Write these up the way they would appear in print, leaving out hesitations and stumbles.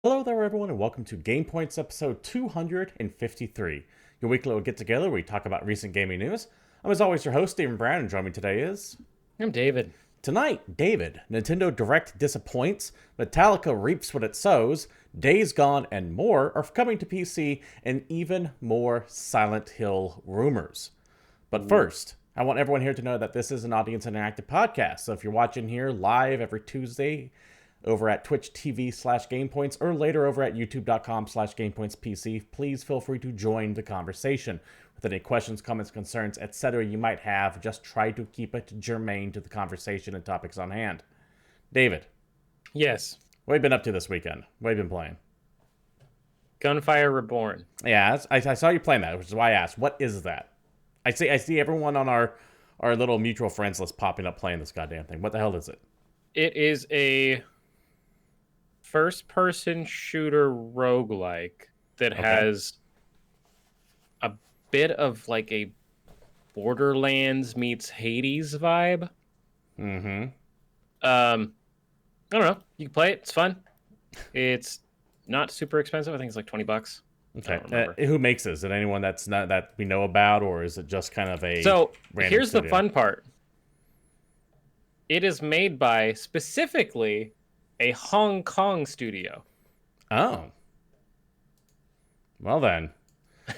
Hello there, everyone, and welcome to GamePoints episode 253, your weekly little get-together where we talk about recent gaming news. I'm, as always, your host, Steven Brown, and joining me today is... I'm David. Tonight, David, Nintendo Direct disappoints, Metallica reaps what it sows, Days Gone and more are coming to PC, and even more Silent Hill rumors. But first, I want everyone here to know that this is an audience interactive podcast, so if you're watching here live every Tuesday over at Twitch TV/GamePoints or later over at YouTube.com/GamePointsPC, please feel free to join the conversation. With any questions, comments, concerns, etc. you might have, just try to keep it germane to the conversation and topics on hand. David, Yes. what have you been up to this weekend? What have you been playing? Gunfire Reborn. Yeah, I saw you playing that, which is why I asked, what is that? I see everyone on our little mutual friends list popping up playing this goddamn thing. What the hell is it? It is a first-person shooter roguelike that has a bit of like a Borderlands meets Hades vibe. Mm-hmm. I don't know. You can play it. It's fun. It's not super expensive. I think it's like $20. Okay. I don't remember. Who makes this? Is it anyone that's not that we know about, or is it just kind of a So random here's studio? the fun part. It is made by specifically a Hong Kong studio. Oh. Well then,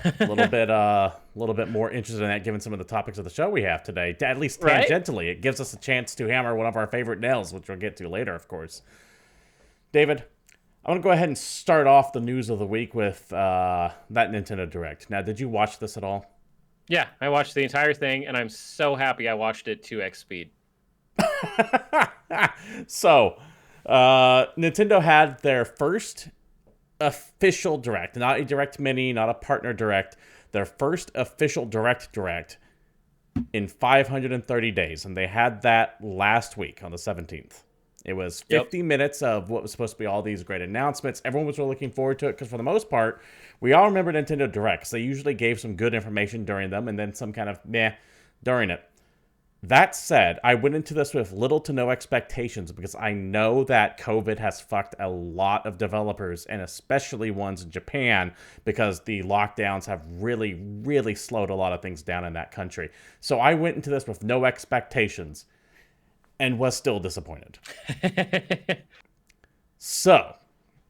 a little bit more interested in that, given some of the topics of the show we have today. At least Right? tangentially, it gives us a chance to hammer one of our favorite nails, which we'll get to later, of course. David, I want to go ahead and start off the news of the week with that Nintendo Direct. Now, did you watch this at all? Yeah, I watched the entire thing, and I'm so happy I watched it 2x speed. So, Nintendo had their first official Direct, not a Direct Mini, not a partner Direct, their first official Direct in 530 days, and they had that last week on the 17th. It was 50 minutes of what was supposed to be all these great announcements. Everyone was really looking forward to it because, for the most part, we all remember Nintendo Directs. They usually gave some good information during them and then some kind of meh during it. That said, I went into this with little to no expectations because I know that COVID has fucked a lot of developers, and especially ones in Japan, because the lockdowns have really, really slowed a lot of things down in that country. So I went into this with no expectations and was still disappointed. So,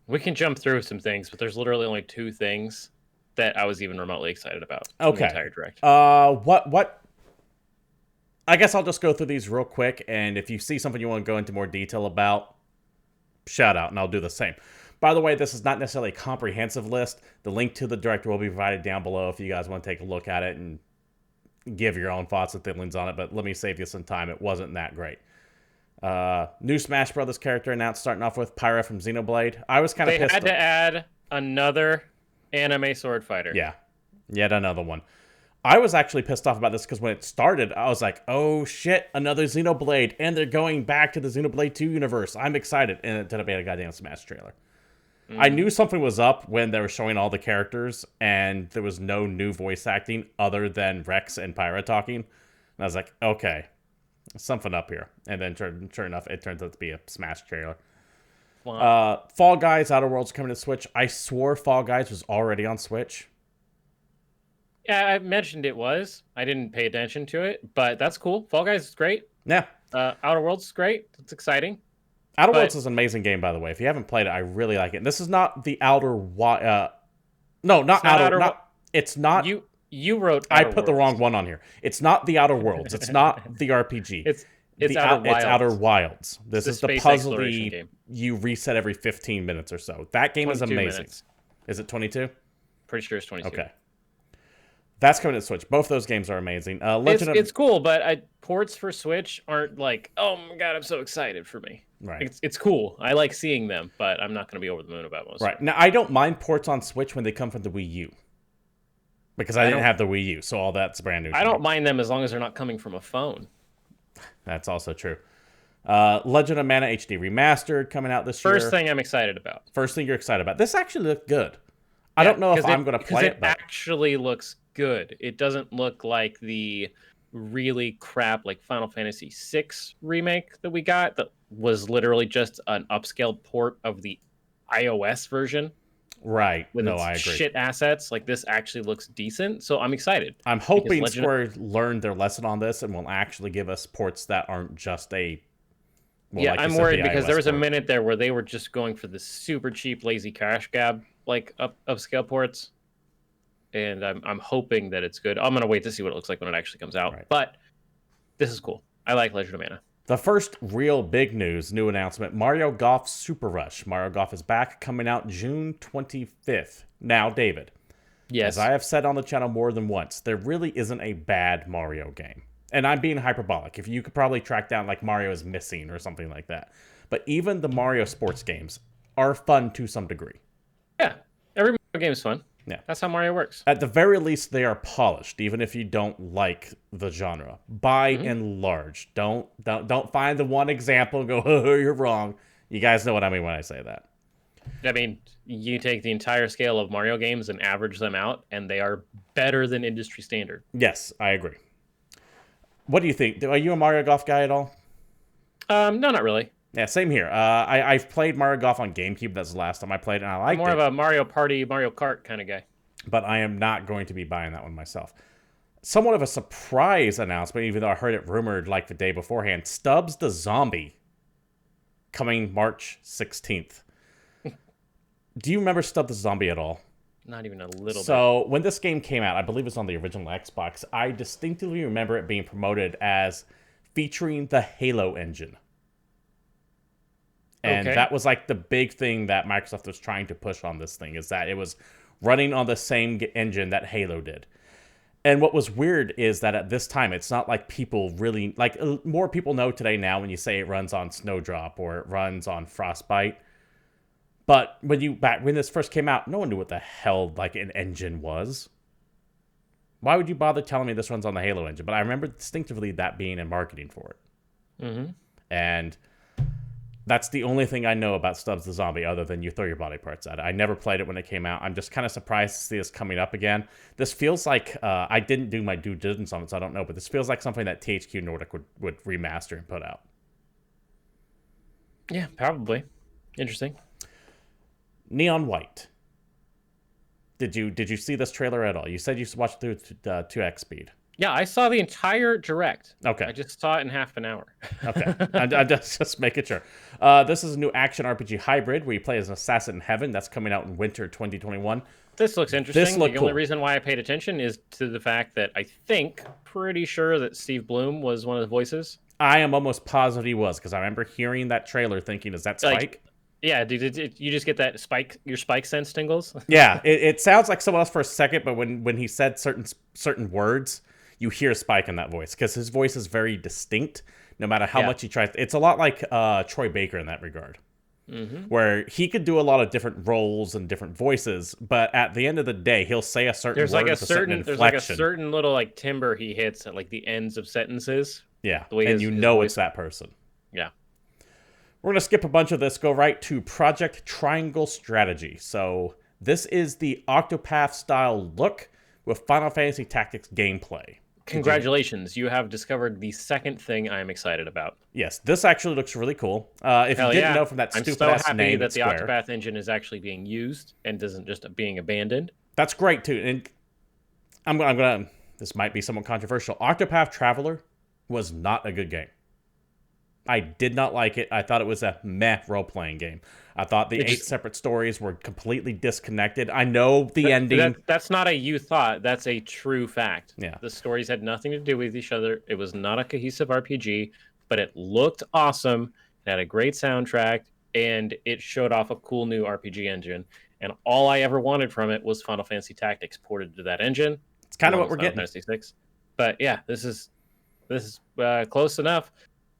We can jump through some things, but there's literally only two things that I was even remotely excited about. Okay. The entire direct. What? I guess I'll just go through these real quick, and if you see something you want to go into more detail about, shout out, and I'll do the same. By the way, this is not necessarily a comprehensive list. The link to the director will be provided down below if you guys want to take a look at it and give your own thoughts and feelings on it, but let me save you some time. It wasn't that great. New Smash Brothers character announced, starting off with Pyra from Xenoblade. I was kind of pissed. They had to add another anime sword fighter. Yeah, yet another one. I was actually pissed off about this because when it started, I was like, oh shit, another Xenoblade, and they're going back to the Xenoblade 2 universe. I'm excited. And it ended up being a goddamn Smash trailer. I knew something was up when they were showing all the characters, and there was no new voice acting other than Rex and Pyra talking. And I was like, okay, something up here. And then sure enough, it turns out to be a Smash trailer. Wow. Fall Guys Outer Worlds coming to Switch. I swore Fall Guys was already on Switch. Yeah, I mentioned it was. I didn't pay attention to it, but that's cool. Fall Guys is great. Yeah. Outer Worlds is great. It's exciting. Outer Worlds is an amazing game, by the way. If you haven't played it, I really like it. And this is not the it's not. You wrote. I put the wrong one on here. It's not the Outer Worlds. It's not the RPG. It's Outer Wilds. This is the puzzle game. You reset every 15 minutes or so. That game is amazing. Minutes. Is it 22? Pretty sure it's 22. Okay. That's coming to Switch. Both those games are amazing. It's cool, but ports for Switch aren't like, oh my god, I'm so excited for me. Right. It's cool. I like seeing them, but I'm not going to be over the moon about most. Right. Now, I don't mind ports on Switch when they come from the Wii U. Because I didn't have the Wii U, so all that's brand new. I don't mind them as long as they're not coming from a phone. That's also true. Legend of Mana HD Remastered coming out this year. First thing I'm excited about. First thing you're excited about. This actually looked good. I don't know if I'm going to play it, but it actually looks good. It doesn't look like the really crap like Final Fantasy VI remake that we got that was literally just an upscaled port of the iOS version Right. with No, its I agree. shit assets. Like this actually looks decent, so I'm excited. I'm Because hoping Square learned their lesson on this and will actually give us ports that aren't just well, Yeah, like you I'm said, the worried because there iOS was a port. minute there where they were just going for the super cheap lazy cash grab like upscale ports, and I'm hoping that it's good. I'm gonna wait to see what it looks like when it actually comes out. Right. But this is cool. I like Legend of Mana. The first real big new announcement, Mario Golf Super Rush. Mario Golf is back, coming out June 25th. Now, David, as Yes. I have said on the channel more than once, there really isn't a bad Mario game. And I'm being hyperbolic. If you could probably track down like Mario is Missing or something like that. But even the Mario sports games are fun to some degree. Yeah. Every Mario game is fun. Yeah. That's how Mario works. At the very least, they are polished, even if you don't like the genre. By and large, don't find the one example and go, "Oh, you're wrong." You guys know what I mean when I say that. I mean, you take the entire scale of Mario games and average them out, and they are better than industry standard. Yes, I agree. What do you think? Are you a Mario Golf guy at all? No, not really. Yeah, same here. I've played Mario Golf on GameCube. That's the last time I played, and I liked I'm more it. of a Mario Party, Mario Kart kind of guy. But I am not going to be buying that one myself. Somewhat of a surprise announcement, even though I heard it rumored like the day beforehand. Stubbs the Zombie, coming March 16th. Do you remember Stubbs the Zombie at all? Not even a little bit. So when this game came out, I believe it was on the original Xbox, I distinctly remember it being promoted as featuring the Halo engine. And that was like the big thing that Microsoft was trying to push on this thing, is that it was running on the same engine that Halo did. And what was weird is that at this time, it's not like people really, like more people know today now when you say it runs on Snowdrop or it runs on Frostbite. But when this first came out, no one knew what the hell like an engine was. Why would you bother telling me this runs on the Halo engine? But I remember distinctively that being in marketing for it. Mm-hmm. And that's the only thing I know about Stubbs the Zombie other than you throw your body parts at it. I never played it when it came out. I'm just kind of surprised to see this coming up again. This feels like, I didn't do my due diligence on it, so I don't know, but this feels like something that THQ Nordic would remaster and put out. Yeah, probably. Interesting. Neon White. Did you see this trailer at all? You said you watched through 2x speed. Yeah, I saw the entire direct. Okay. I just saw it in half an hour. Okay. I'm just making sure. This is a new action RPG hybrid where you play as an assassin in heaven. That's coming out in winter 2021. This looks interesting. Looked the cool. only reason why I paid attention is to the fact that I think, pretty sure that Steve Bloom was one of the voices. I am almost positive he was, because I remember hearing that trailer thinking, is that Spike? Like, yeah, dude, you just get that your Spike sense tingles. Yeah, it sounds like someone else for a second, but when he said certain words, you hear Spike in that voice, because his voice is very distinct, no matter how much he tries. It's a lot like Troy Baker in that regard, where he could do a lot of different roles and different voices, but at the end of the day, he'll say a certain word with a certain inflection. There's like a certain little like timbre he hits at like the ends of sentences. Yeah, the way and his know voice... it's that person. Yeah. We're going to skip a bunch of this, go right to Project Triangle Strategy. So this is the Octopath-style look with Final Fantasy Tactics gameplay. Congratulations, you have discovered the second thing I'm excited about. Yes, this actually looks really cool. If you didn't know from that stupid-ass I'm so happy name, that the Square. Octopath engine is actually being used and isn't just being abandoned. That's great, too. And I'm gonna this might be somewhat controversial. Octopath Traveler was not a good game. I did not like it. I thought it was a meh role-playing game. I thought the 8 separate stories were completely disconnected. I know the ending. That's not a you thought. That's a true fact. Yeah. The stories had nothing to do with each other. It was not a cohesive RPG, but it looked awesome. It had a great soundtrack, and it showed off a cool new RPG engine. And all I ever wanted from it was Final Fantasy Tactics ported to that engine. It's kind of what we're getting. Final Fantasy 6. But yeah, this is close enough.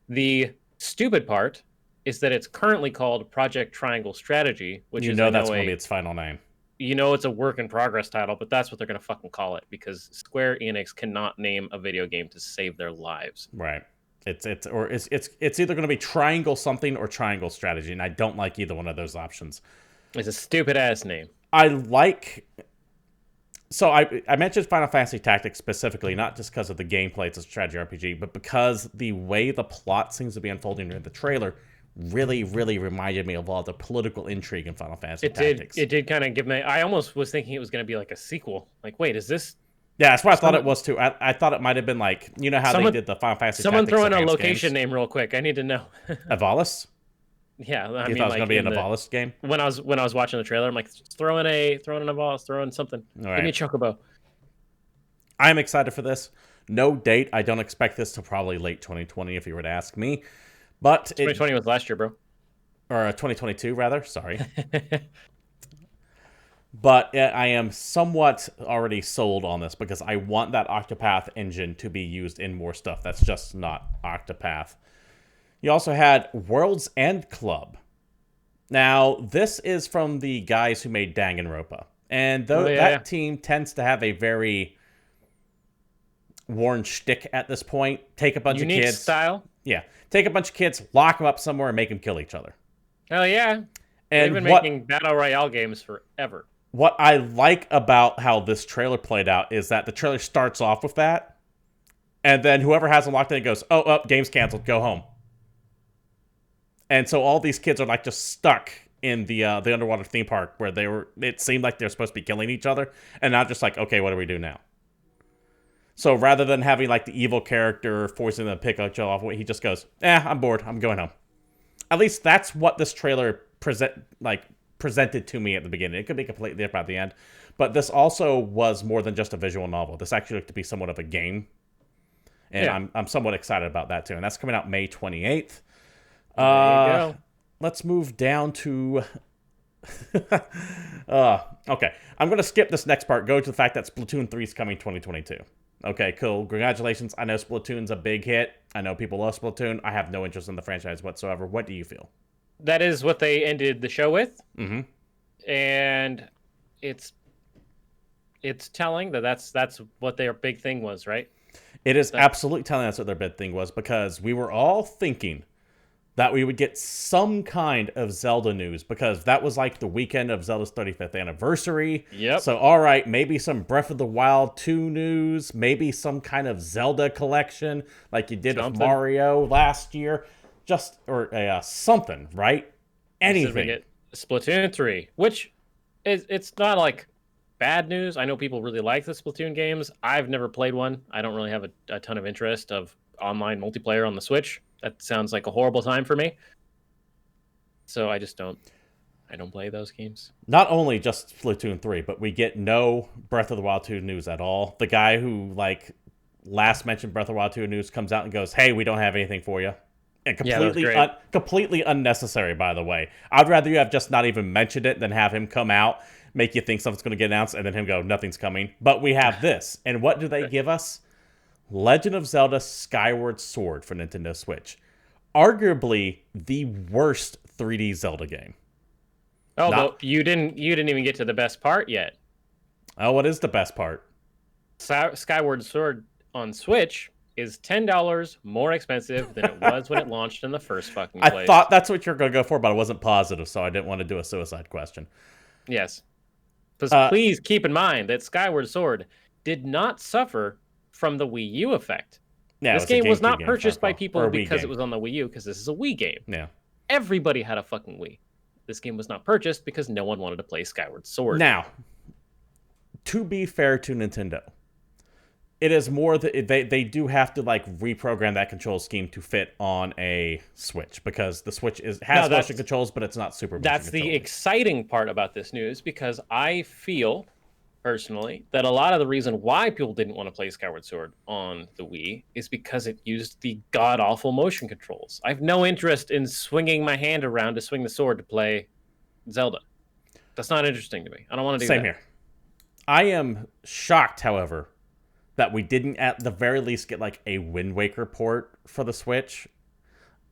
The stupid part is that it's currently called Project Triangle Strategy, which that's going to be its final name. You know it's a work in progress title, but that's what they're going to fucking call it, because Square Enix cannot name a video game to save their lives. Right. It's either going to be Triangle something or Triangle Strategy, and I don't like either one of those options. It's a stupid ass name. So I mentioned Final Fantasy Tactics specifically, not just because of the gameplay, it's a strategy RPG, but because the way the plot seems to be unfolding in the trailer really, really reminded me of all the political intrigue in Final Fantasy It Tactics. did kind of give me. I almost was thinking it was going to be like a sequel. Like, wait, is this? Yeah, that's what I thought it was too. I thought it might have been like, you know how they did the Final Fantasy Someone Tactics throw in a advanced location games? name real quick. I need to know. Avalis? Yeah, I You mean, thought it was like going to be an in Avalis game? when I was watching the trailer, I'm like, throw in an Avalis, throw in something. All Give right. me a Chocobo. I'm excited for this. No date. I don't expect this to probably late 2020 if you were to ask me. But 2020 was last year, bro. Or 2022 rather. Sorry. But I am somewhat already sold on this because I want that Octopath engine to be used in more stuff. That's just not Octopath. You also had Worlds End Club. Now, this is from the guys who made Danganronpa. And that team tends to have a very worn shtick at this point. Take a bunch of kids. Style? Yeah. Take a bunch of kids, lock them up somewhere, and make them kill each other. Hell yeah. And they've been making Battle Royale games forever. What I like about how this trailer played out is that the trailer starts off with that, and then whoever has them locked in goes, oh, game's canceled, go home. And so all these kids are like just stuck in the underwater theme park where it seemed like they're supposed to be killing each other, and not just like, okay, what do we do now? So rather than having like the evil character forcing them to pick each other off, he just goes, I'm bored, I'm going home. At least that's what this trailer presented to me at the beginning. It could be completely different at the end, but this also was more than just a visual novel. This actually looked to be somewhat of a game, and I'm somewhat excited about that too. And that's coming out May 28th. There you go. Let's move down to. Okay, I'm gonna skip this next part. Go to the fact that Splatoon 3 is coming 2022. Okay, cool. Congratulations. I know Splatoon's a big hit. I know people love Splatoon. I have no interest in the franchise whatsoever. What do you feel? That is what they ended the show with. Mm-hmm. And it's telling that's what their big thing was, right? It is absolutely telling us what their big thing was, because we were all thinking that we would get some kind of Zelda news, because that was like the weekend of Zelda's 35th anniversary. Yep. So, all right, maybe some Breath of the Wild 2 news, maybe some kind of Zelda collection like you did with Mario last year. Something, right? Anything. We get Splatoon 3, which it's not like bad news. I know people really like the Splatoon games. I've never played one. I don't really have a ton of interest of online multiplayer on the Switch. That sounds like a horrible time for me. So I don't play those games. Not only just Splatoon 3, but we get no Breath of the Wild 2 news at all. The guy who last mentioned Breath of the Wild 2 news comes out and goes, "Hey, we don't have anything for you." And completely unnecessary, by the way. I'd rather you have just not even mentioned it than have him come out, make you think something's going to get announced, and then him go, "Nothing's coming." But we have this. And what do they give us? Legend of Zelda Skyward Sword for Nintendo Switch. Arguably the worst 3D Zelda game. Oh, but you didn't even get to the best part yet. Oh, what is the best part? Skyward Sword on Switch is $10 more expensive than it was when it launched in the first fucking place. I thought that's what you're going to go for, but I wasn't positive, so I didn't want to do a suicide question. Yes. Please keep in mind that Skyward Sword did not suffer from the Wii U effect. Yeah, this game was not purchased by people because it was on the Wii U, because this is a Wii game. Yeah. Everybody had a fucking Wii. This game was not purchased because no one wanted to play Skyward Sword. Now, to be fair to Nintendo, it is more that they do have to reprogram that control scheme to fit on a Switch, because the Switch has motion controls, but it's not super motion That's the exciting part about this news, because I feel personally that a lot of the reason why people didn't want to play Skyward Sword on the Wii is because it used the god-awful motion controls. I have no interest in swinging my hand around to swing the sword to play Zelda. That's not interesting to me. I don't want to do that. Same here. I am shocked, however, that we didn't at the very least get a Wind Waker port for the Switch.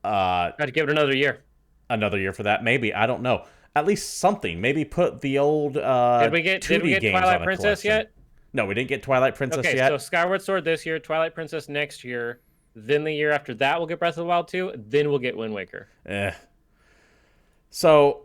Got to give it another year. Another year for that, maybe. I don't know. At least something. Maybe put the old Did we get Twilight Princess yet? No, we didn't get Twilight Princess yet. Okay, so Skyward Sword this year, Twilight Princess next year, then the year after that we'll get Breath of the Wild 2, then we'll get Wind Waker. So,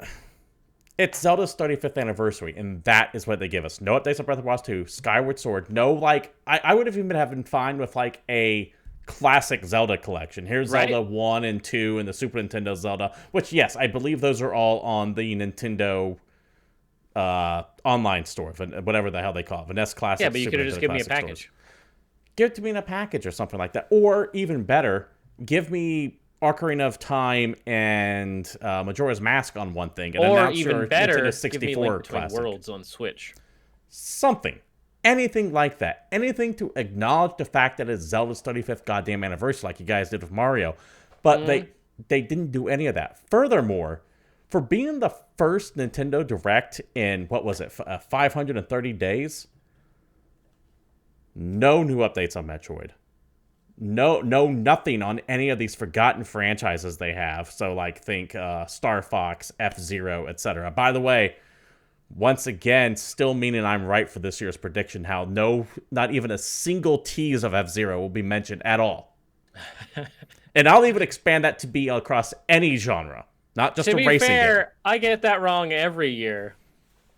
it's Zelda's 35th anniversary, and that is what they give us. No updates on Breath of the Wild 2, Skyward Sword, no, I would have even been fine with, a classic Zelda collection. Here's Right. Zelda 1 and 2 and the Super Nintendo Zelda, which, yes, I believe those are all on the Nintendo online store, whatever the hell they call it, NES Classic, Yeah, but you Super could have just Nintendo given me a Classic package. stores. Give it to me in a package or something like that. Or even better, give me Ocarina of Time and Majora's Mask on one thing, and Or announce even your better, Nintendo give me 64 Link Between Classic. Worlds on Switch. Something. Anything like that. Anything to acknowledge the fact that it's Zelda's 35th goddamn anniversary, like you guys did with Mario. But they didn't do any of that. Furthermore, for being the first Nintendo Direct in, what was it, 530 days? No new updates on Metroid. No, nothing on any of these forgotten franchises they have. So, like, think Star Fox, F-Zero, etc. By the way, once again, still meaning I'm right for this year's prediction, how not even a single tease of F-Zero will be mentioned at all. And I'll even expand that to be across any genre, not just a racing game. To be fair, I get that wrong every year,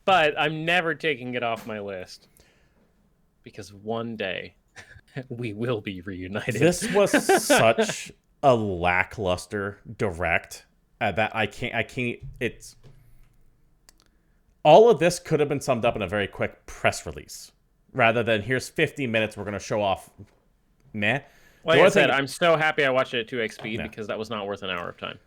but I'm never taking it off my list. Because one day, we will be reunited. This was such a lackluster Direct that I can't, it's... All of this could have been summed up in a very quick press release, rather than here's 50 minutes, we're going to show off meh. Like I said, I'm so happy I watched it at 2x speed because that was not worth an hour of time.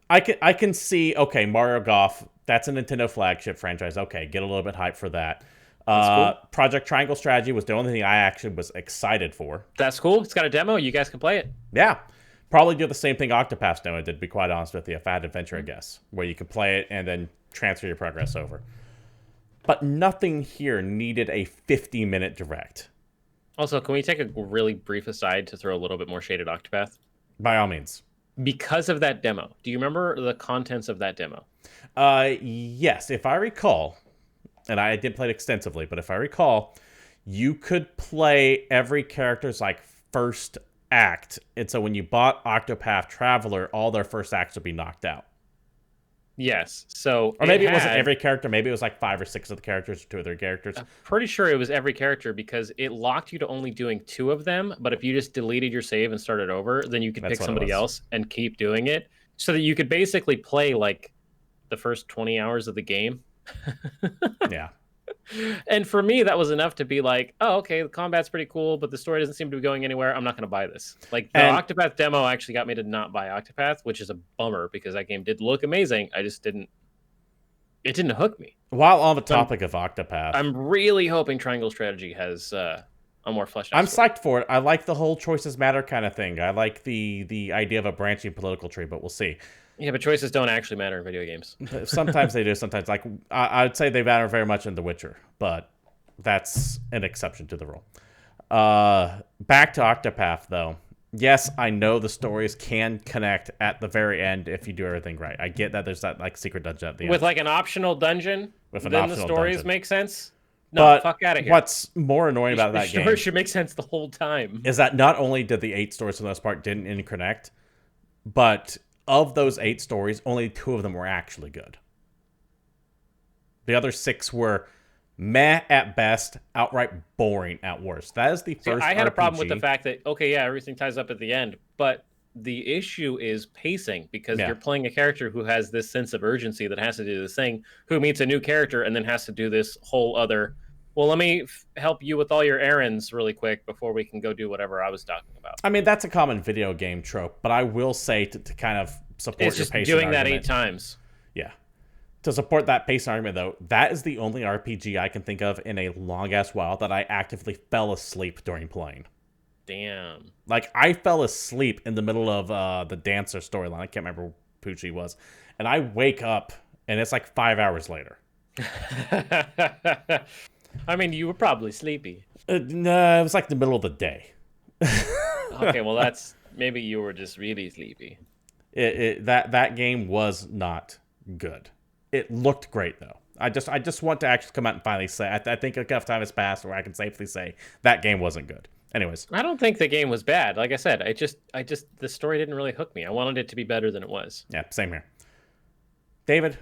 I can see, okay, Mario Golf, that's a Nintendo flagship franchise. Okay, get a little bit hyped for that. Cool. Project Triangle Strategy was the only thing I actually was excited for. That's cool. It's got a demo. You guys can play it. Yeah. Probably do the same thing Octopath's demo did, to be quite honest with you. A Fat Adventure, I guess, where you can play it and then transfer your progress over. But nothing here needed a 50-minute Direct. Also, can we take a really brief aside to throw a little bit more shade at Octopath? By all means. Because of that demo. Do you remember the contents of that demo? Yes. If I recall, and I did play it extensively, but if I recall, you could play every character's like first act. And so when you bought Octopath Traveler, all their first acts would be knocked out. Yes. So, or maybe it wasn't every character. Maybe it was like 5 or 6 of the characters, or 2 of their characters. I'm pretty sure it was every character because it locked you to only doing 2 of them. But if you just deleted your save and started over, then you could pick somebody else and keep doing it, so that you could basically play like the first 20 hours of the game. Yeah. And for me, that was enough to be like, oh, okay, the combat's pretty cool, but the story doesn't seem to be going anywhere. I'm not going to buy this. Like, the Octopath demo actually got me to not buy Octopath, which is a bummer because that game did look amazing. I just didn't... It didn't hook me. While on the topic of Octopath... I'm really hoping Triangle Strategy has a more fleshed out I'm story. psyched for it. I like the whole choices matter kind of thing. I like the idea of a branching political tree, but we'll see. Yeah, but choices don't actually matter in video games. Sometimes they do. Sometimes, like, I would say they matter very much in The Witcher, but that's an exception to the rule. Back to Octopath, though. Yes, I know the stories can connect at the very end if you do everything right. I get that there's that like secret dungeon at the end. With like an optional dungeon, then the stories make sense. No, but fuck out of here. What's more annoying about that game should make sense the whole time is that not only did the 8 stories for the most part didn't interconnect, but of those 8 stories, only 2 of them were actually good. The other 6 were meh at best, outright boring at worst. That is the first I had RPG. a problem with the fact that, okay, yeah, everything ties up at the end, but the issue is pacing, because you're playing a character who has this sense of urgency that has to do this thing, who meets a new character and then has to do this whole other, well, let me help you with all your errands really quick before we can go do whatever I was talking about. I mean, that's a common video game trope, but I will say to kind of support it's your just pacing doing argument, that 8 times. Yeah. To support that pacing argument, though, that is the only RPG I can think of in a long-ass while that I actively fell asleep during playing. Damn. Like, I fell asleep in the middle of the dancer storyline. I can't remember who she was. And I wake up, and it's like 5 hours later. I mean, you were probably sleepy. No, it was like the middle of the day. Okay, well, that's... Maybe you were just really sleepy. That game was not good. It looked great, though. I just want to actually come out and finally say, I think enough time has passed where I can safely say that game wasn't good. Anyways. I don't think the game was bad. Like I said, I just the story didn't really hook me. I wanted it to be better than it was. Yeah, same here. David,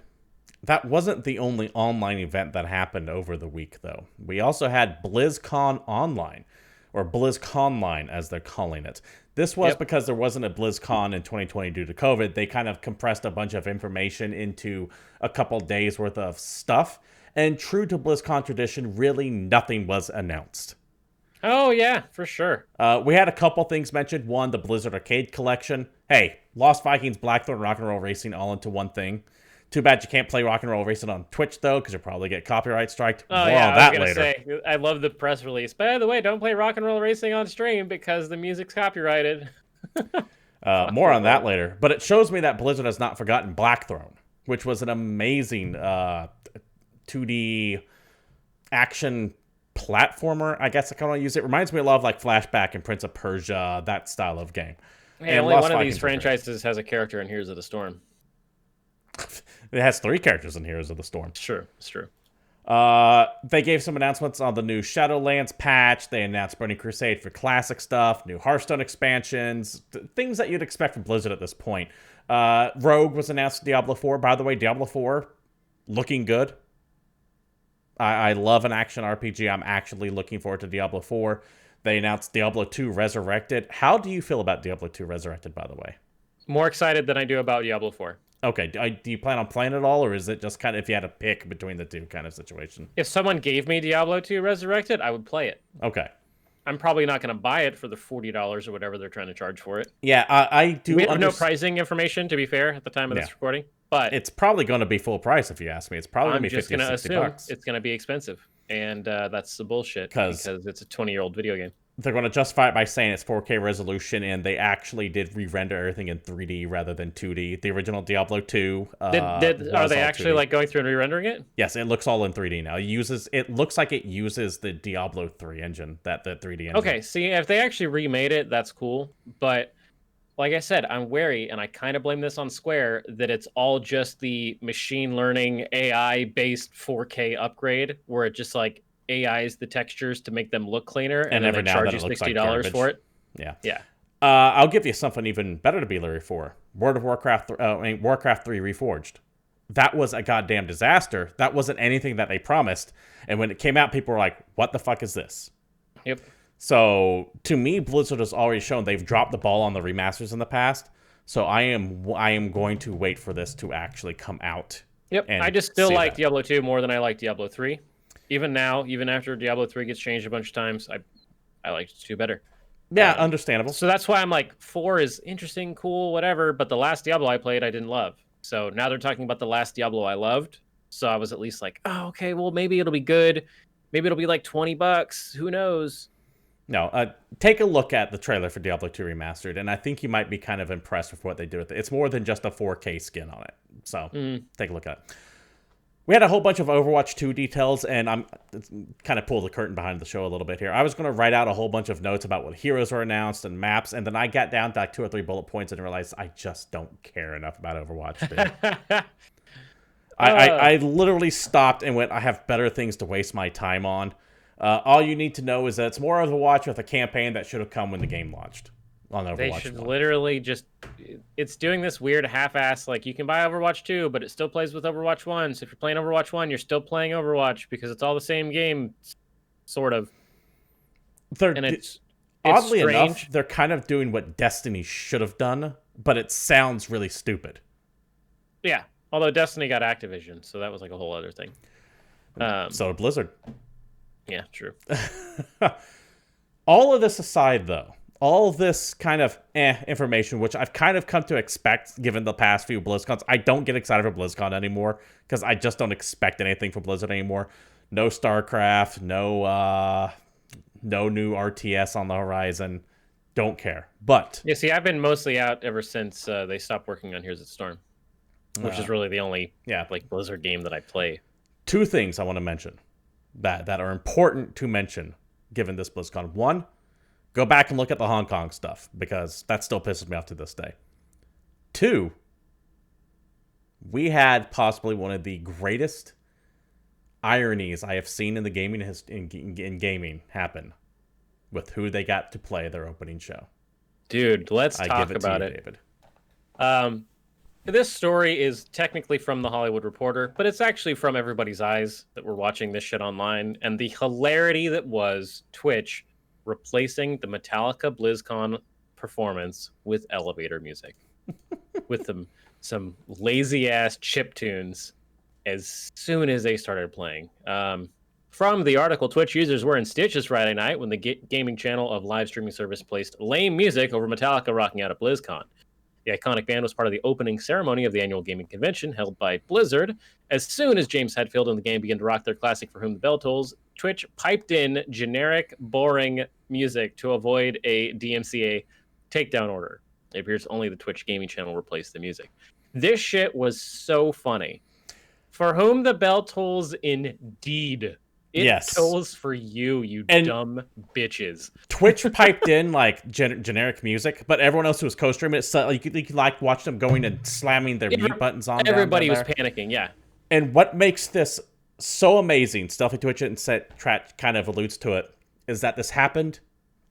that wasn't the only online event that happened over the week, though. We also had BlizzCon Online, or BlizzConline as they're calling it. This was because there wasn't a BlizzCon in 2020 due to COVID. They kind of compressed a bunch of information into a couple days worth of stuff. And true to BlizzCon tradition, really nothing was announced. Oh, yeah, for sure. We had a couple things mentioned. One, the Blizzard Arcade Collection. Hey, Lost Vikings, Blackthorn, Rock and Roll Racing all into one thing. Too bad you can't play Rock and Roll Racing on Twitch, though, because you'll probably get copyright striked. Oh, More yeah, on I that was gonna later. say, I love the press release. By the way, don't play Rock and Roll Racing on stream because the music's copyrighted. More on that later. But it shows me that Blizzard has not forgotten Blackthorn, which was an amazing 2D action platformer. I guess I kind of want to use it. Reminds me a lot of like Flashback and Prince of Persia, that style of game. Hey, only one of these franchises has a character in Heroes of the Storm. It has 3 characters in Heroes of the Storm. Sure, it's true. They gave some announcements on the new Shadowlands patch. They announced Burning Crusade for classic stuff, new Hearthstone expansions, things that you'd expect from Blizzard at this point. Rogue was announced, Diablo 4. By the way, Diablo 4 looking good. I love an action RPG. I'm actually looking forward to Diablo 4. They announced Diablo 2 Resurrected. How do you feel about Diablo 2 Resurrected, by the way? More excited than I do about Diablo 4. Okay, do you plan on playing it all, or is it just kind of if you had to pick between the two kind of situation? If someone gave me Diablo 2 Resurrected, I would play it. Okay. I'm probably not going to buy it for the $40 or whatever they're trying to charge for it. Yeah, I do. We have no pricing information, to be fair, at the time of this recording. But it's probably going to be full price if you ask me. It's probably going to be 50 or 60 bucks. It's going to be expensive. And that's the bullshit because it's a 20-year-old video game. They're going to justify it by saying it's 4K resolution, and they actually did re-render everything in 3D rather than 2D. The original Diablo 2 are they actually 2D. Like going through and re-rendering it? Yes, it looks all in 3D now. It looks like it uses the Diablo 3 engine, the 3D engine. Okay, see, if they actually remade it, that's cool. But like I said, I'm wary, and I kind of blame this on Square, that it's all just the machine learning AI-based 4K upgrade, where it just like AIs the textures to make them look cleaner, and then it charges $60 for it. Yeah. I'll give you something even better to be leery for. World of Warcraft, Warcraft 3 Reforged. That was a goddamn disaster. That wasn't anything that they promised. And when it came out, people were like, what the fuck is this? Yep. So, to me, Blizzard has already shown they've dropped the ball on the remasters in the past. So I am going to wait for this to actually come out. Yep. I just still like Diablo 2 more than I like Diablo 3. Even now, even after Diablo 3 gets changed a bunch of times, I like 2 better. Yeah, understandable. So that's why I'm like, 4 is interesting, cool, whatever. But the last Diablo I played, I didn't love. So now they're talking about the last Diablo I loved. So I was at least like, oh, okay, well, maybe it'll be good. Maybe it'll be like $20. Who knows? No, take a look at the trailer for Diablo 2 Remastered, and I think you might be kind of impressed with what they do with it. It's more than just a 4K skin on it. So take a look at it. We had a whole bunch of Overwatch 2 details, and I'm kind of pull the curtain behind the show a little bit here. I was going to write out a whole bunch of notes about what heroes were announced and maps, and then I got down to like 2 or 3 bullet points and realized I just don't care enough about Overwatch 2. I literally stopped and went, I have better things to waste my time on. All you need to know is that it's more Overwatch with a campaign that should have come when the game launched on Overwatch. They should literally just... It's doing this weird half-ass, like, you can buy Overwatch 2, but it still plays with Overwatch 1. So if you're playing Overwatch 1, you're still playing Overwatch because it's all the same game, sort of. It's oddly strange. enough, they're kind of doing what Destiny should have done, but it sounds really stupid. Yeah, although Destiny got Activision, so that was like a whole other thing. So Blizzard. Yeah, true. All of this aside, though, all this kind of information, which I've kind of come to expect given the past few BlizzCons. I don't get excited for BlizzCon anymore because I just don't expect anything from Blizzard anymore. No StarCraft, no new RTS on the horizon. Don't care. But yeah, see, I've been mostly out ever since they stopped working on Heroes of the Storm, which is really the only like Blizzard game that I play. 2 things I want to mention that are important to mention given this BlizzCon. 1, go back and look at the Hong Kong stuff because that still pisses me off to this day. 2, we had possibly one of the greatest ironies I have seen in the gaming in gaming happen with who they got to play their opening show. Dude, let's talk about it. David. This story is technically from The Hollywood Reporter, but it's actually from everybody's eyes that were watching this shit online. And the hilarity that was Twitch replacing the Metallica BlizzCon performance with elevator music, with some lazy ass chip tunes as soon as they started playing. From the article, Twitch users were in stitches Friday night when the gaming channel of live streaming service placed lame music over Metallica rocking out at BlizzCon. The iconic band was part of the opening ceremony of the annual gaming convention held by Blizzard. As soon as James Hetfield and the game began to rock their classic For Whom the Bell Tolls, Twitch piped in generic, boring music to avoid a DMCA takedown order. It appears only the Twitch gaming channel replaced the music. This shit was so funny. For Whom the Bell Tolls, indeed. It tolls for you, you dumb bitches. Twitch piped in like generic music, but everyone else who was co-streaming it, you could like watch them going and slamming their mute buttons on. Everybody was panicking, yeah. And what makes this so amazing, Stealthy Twitch and Set Track kind of alludes to it, is that this happened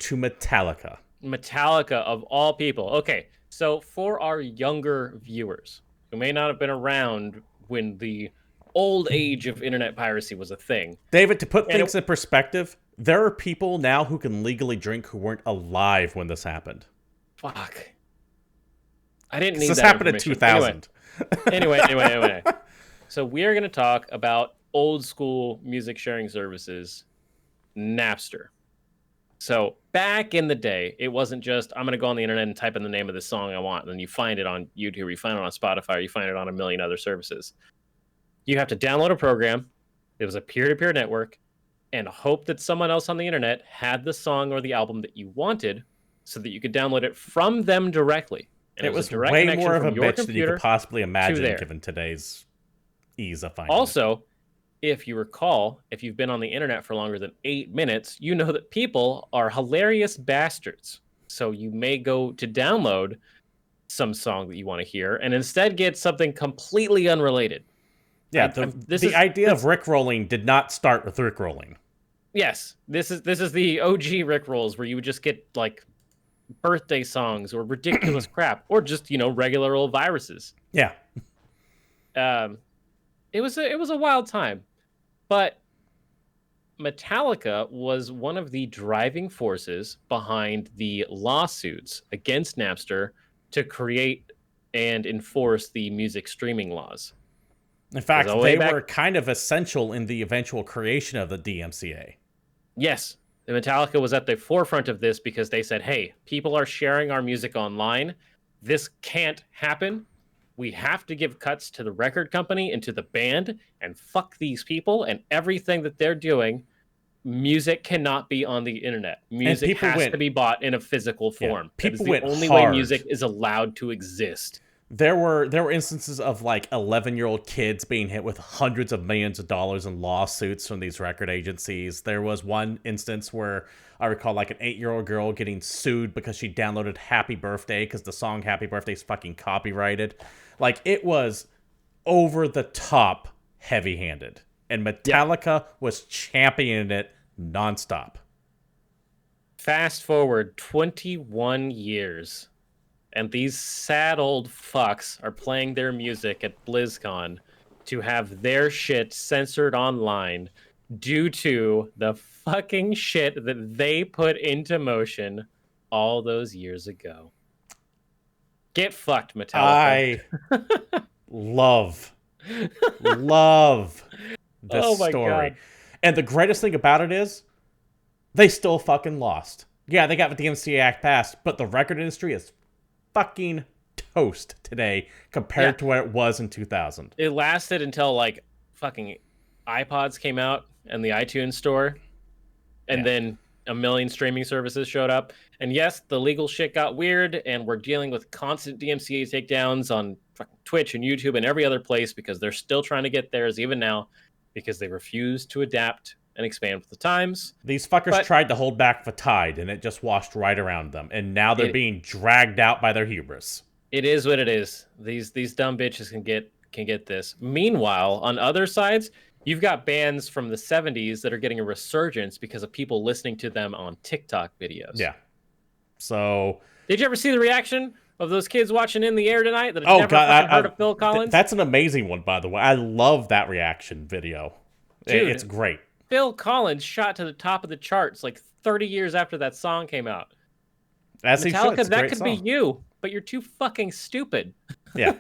to Metallica. Metallica, of all people. Okay, so for our younger viewers who may not have been around when the old age of internet piracy was a thing. David, to put things in perspective, there are people now who can legally drink who weren't alive when this happened. Fuck. I didn't need that. This happened in 2000. Anyway. So we are going to talk about old school music sharing services, Napster. So back in the day, it wasn't just, I'm going to go on the internet and type in the name of the song I want, and then you find it on YouTube, or you find it on Spotify, or you find it on a million other services. You have to download a program. It was a peer-to-peer network, and hope that someone else on the internet had the song or the album that you wanted so that you could download it from them directly. And it was way more of a bitch than you could possibly imagine given today's ease of finding Also, if you recall, if you've been on the internet for longer than 8 minutes, you know that people are hilarious bastards. So you may go to download some song that you want to hear and instead get something completely unrelated. Yeah, the idea of Rickrolling did not start with Rickrolling. Yes, this is the OG Rickrolls where you would just get like birthday songs or ridiculous crap or just, regular old viruses. Yeah. It was a wild time. But Metallica was one of the driving forces behind the lawsuits against Napster to create and enforce the music streaming laws. In fact, they were kind of essential in the eventual creation of the DMCA. Yes. The Metallica was at the forefront of this because they said, hey, people are sharing our music online. This can't happen. We have to give cuts to the record company and to the band and fuck these people and everything that they're doing. Music cannot be on the internet. Music has to be bought in a physical form. Yeah, people went the only hard. way music is allowed to exist. There were instances of like 11-year-old kids being hit with hundreds of millions of dollars in lawsuits from these record agencies. There was one instance where I recall like an 8-year-old girl getting sued because she downloaded Happy Birthday because the song Happy Birthday is fucking copyrighted. Like, it was over the top heavy-handed. And Metallica was championing it nonstop. Fast forward 21 years. And these sad old fucks are playing their music at BlizzCon to have their shit censored online due to the fucking shit that they put into motion all those years ago. Get fucked, Metallica. I love this story. God. And the greatest thing about it is they still fucking lost. Yeah, they got the DMCA Act passed, but the record industry is fucking toast today compared to where it was in 2000. It lasted until like fucking iPods came out and the iTunes store, and then a million streaming services showed up. And yes, the legal shit got weird, and we're dealing with constant DMCA takedowns on fucking Twitch and YouTube and every other place because they're still trying to get theirs even now because they refuse to adapt and expand with the times. These fuckers tried to hold back the tide, and it just washed right around them. And now they're being dragged out by their hubris. It is what it is. These dumb bitches can get this. Meanwhile, on other sides, you've got bands from the 70s that are getting a resurgence because of people listening to them on TikTok videos. Yeah. So, did you ever see the reaction of those kids watching In the Air tonight that had never heard of Phil Collins? That's an amazing one, by the way. I love that reaction video. Dude, it's great. Phil Collins shot to the top of the charts like 30 years after that song came out. As he should. Metallica, It's a that great could song. be you, but you're too fucking stupid. Yeah.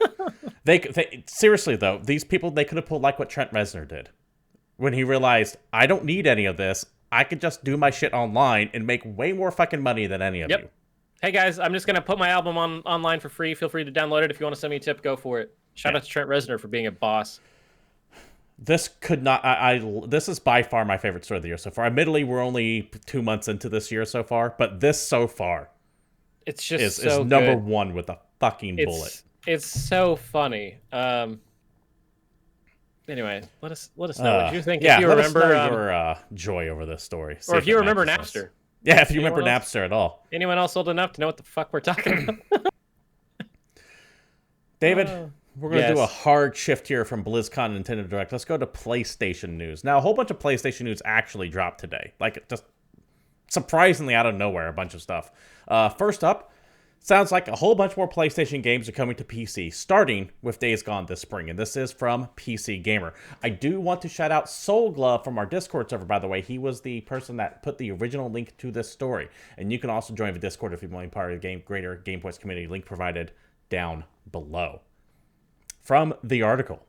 They seriously though, these people, they could have pulled like what Trent Reznor did when he realized, I don't need any of this. I could just do my shit online and make way more fucking money than any of you. Hey guys, I'm just gonna put my album online for free. Feel free to download it. If you want to send me a tip, go for it. Shout out to Trent Reznor for being a boss. This could not. This is by far my favorite story of the year so far. Admittedly, we're only 2 months into this year so far, but this so far, it's just is so number good. one with a fucking bullet. It's so funny. Anyway, let us know what you think. Yeah, if you let remember us know your joy over this story, or if you remember Napster. Yeah, if you remember Napster at all. Anyone else old enough to know what the fuck we're talking about? David, we're going to do a hard shift here from BlizzCon and Nintendo Direct. Let's go to PlayStation news. Now, a whole bunch of PlayStation news actually dropped today. Like, just surprisingly out of nowhere, a bunch of stuff. First up, sounds like a whole bunch more PlayStation games are coming to PC, starting with Days Gone this spring, and this is from PC Gamer. I do want to shout out Soul Glove from our Discord server, by the way. He was the person that put the original link to this story, and you can also join the Discord if you want to be part of the greater GamePoints community. Link provided down below. From the article,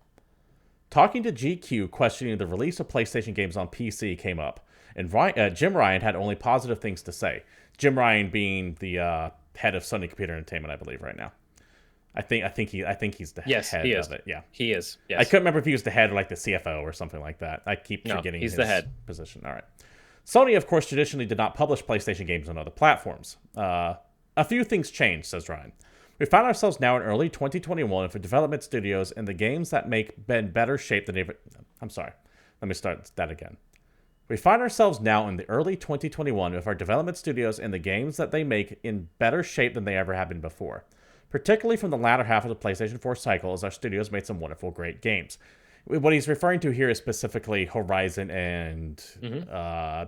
talking to GQ questioning the release of PlayStation games on PC came up, and Jim Ryan had only positive things to say. Jim Ryan being the head of Sony Computer Entertainment, I believe, right now. I think he's the head of it. Yeah, he is. Yes. I couldn't remember if he was the head or like the CFO or something like that. I keep forgetting he's his the head position. All right. Sony, of course, traditionally did not publish PlayStation games on other platforms. A few things changed, says Ryan. We find ourselves now in early 2021 for development studios and the games that make in better shape than ever. I'm sorry. Let me start that again. We find ourselves now in the early 2021 with our development studios and the games that they make in better shape than they ever have been before. Particularly from the latter half of the PlayStation 4 cycle, as our studios made some wonderful, great games. What he's referring to here is specifically Horizon and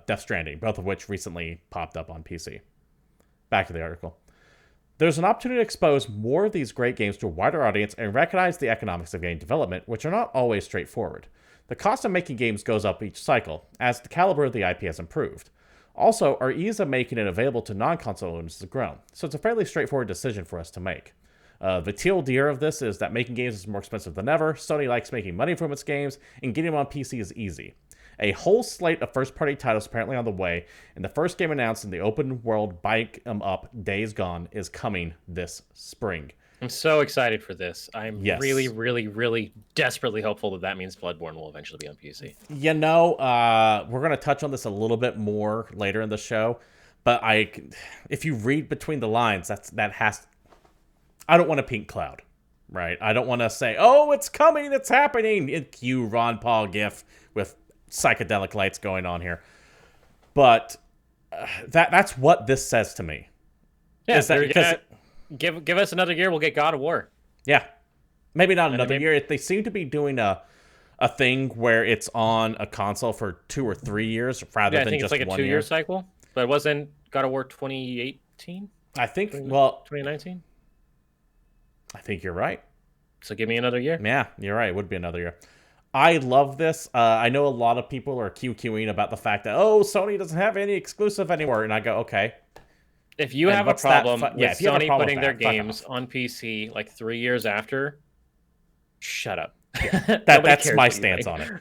Death Stranding, both of which recently popped up on PC. Back to the article. There's an opportunity to expose more of these great games to a wider audience and recognize the economics of game development, which are not always straightforward. The cost of making games goes up each cycle, as the caliber of the IP has improved. Also, our ease of making it available to non-console owners has grown, so it's a fairly straightforward decision for us to make. The TLDR of this is that making games is more expensive than ever, Sony likes making money from its games, and getting them on PC is easy. A whole slate of first-party titles apparently on the way, and the first game announced in the open-world bike 'em up Days Gone is coming this spring. I'm so excited for this. I'm really, really, really desperately hopeful that means Bloodborne will eventually be on PC. You know, we're going to touch on this a little bit more later in the show, but if you read between the lines, I don't want a pink cloud, right? I don't want to say, oh, it's coming, it's happening. Cue Ron Paul gif with psychedelic lights going on here. But that's what this says to me. Yeah, give us another year, we'll get God of War. Yeah. Maybe not another year. They seem to be doing a thing where it's on a console for 2 or 3 years rather than just 1 year. I think it's like a 2-year cycle. But wasn't God of War 2018? I think, 2019? I think you're right. So give me another year. Yeah, you're right. It would be another year. I love this. I know a lot of people are QQing about the fact that, Sony doesn't have any exclusive anymore. And I go, okay. If you have a problem with Sony putting their games on PC like 3 years after, shut up. Yeah, that's my stance on it.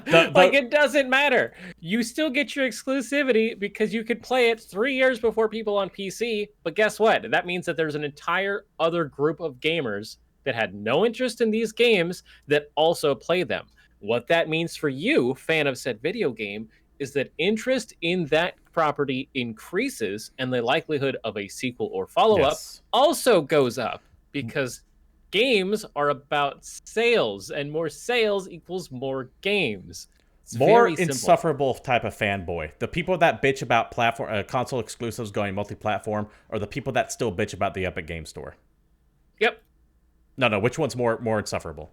It doesn't matter. You still get your exclusivity because you could play it 3 years before people on PC. But guess what? That means that there's an entire other group of gamers that had no interest in these games that also play them. What that means for you, fan of said video game, is that interest in that property increases and the likelihood of a sequel or follow-up also goes up because games are about sales and more sales equals more games. It's more insufferable type of fanboy. The people that bitch about platform console exclusives going multi-platform are the people that still bitch about the Epic Game Store. Yep. No, which one's more insufferable?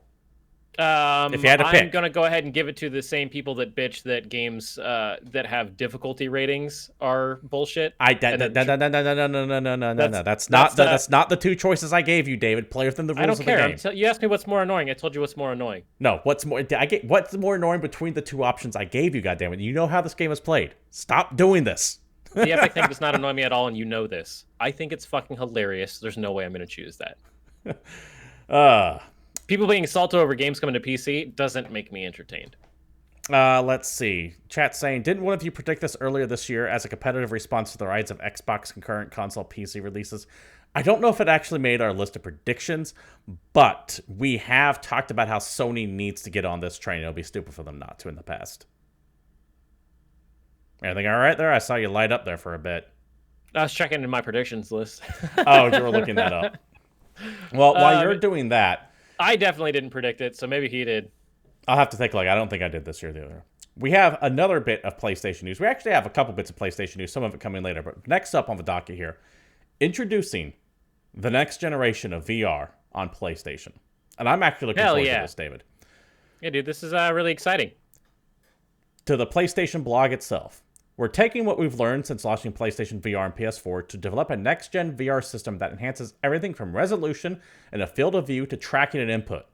If you had to I'm pick. gonna go ahead and give it to the same people that bitch that games that have difficulty ratings are bullshit. No, And then no. that's That's not the two choices I gave you, David. Play within the I rules don't of the care. game. You asked me what's more annoying. I told you what's more annoying. No, what's more annoying between the two options I gave you, goddammit. You know how this game is played. Stop doing this. The Epic thing does not annoy me at all, and you know this. I think it's fucking hilarious. There's no way I'm gonna choose that. People being salty over games coming to PC doesn't make me entertained. Let's see. Chat saying, didn't one of you predict this earlier this year as a competitive response to the rise of Xbox concurrent console PC releases? I don't know if it actually made our list of predictions, but we have talked about how Sony needs to get on this train. It'll be stupid for them not to in the past. Everything all right there? I saw you light up there for a bit. I was checking in my predictions list. Oh, you were looking that up. Well, while you're doing that... I definitely didn't predict it, so maybe he did. I'll have to take a look. I don't think I did this year either. We have another bit of PlayStation news. We actually have a couple bits of PlayStation news, some of it coming later. But next up on the docket here, introducing the next generation of VR on PlayStation. And I'm actually looking forward to this, David. Yeah, dude, this is really exciting. To the PlayStation blog itself. We're taking what we've learned since launching PlayStation VR and PS4 to develop a next-gen VR system that enhances everything from resolution and a field of view to tracking and input.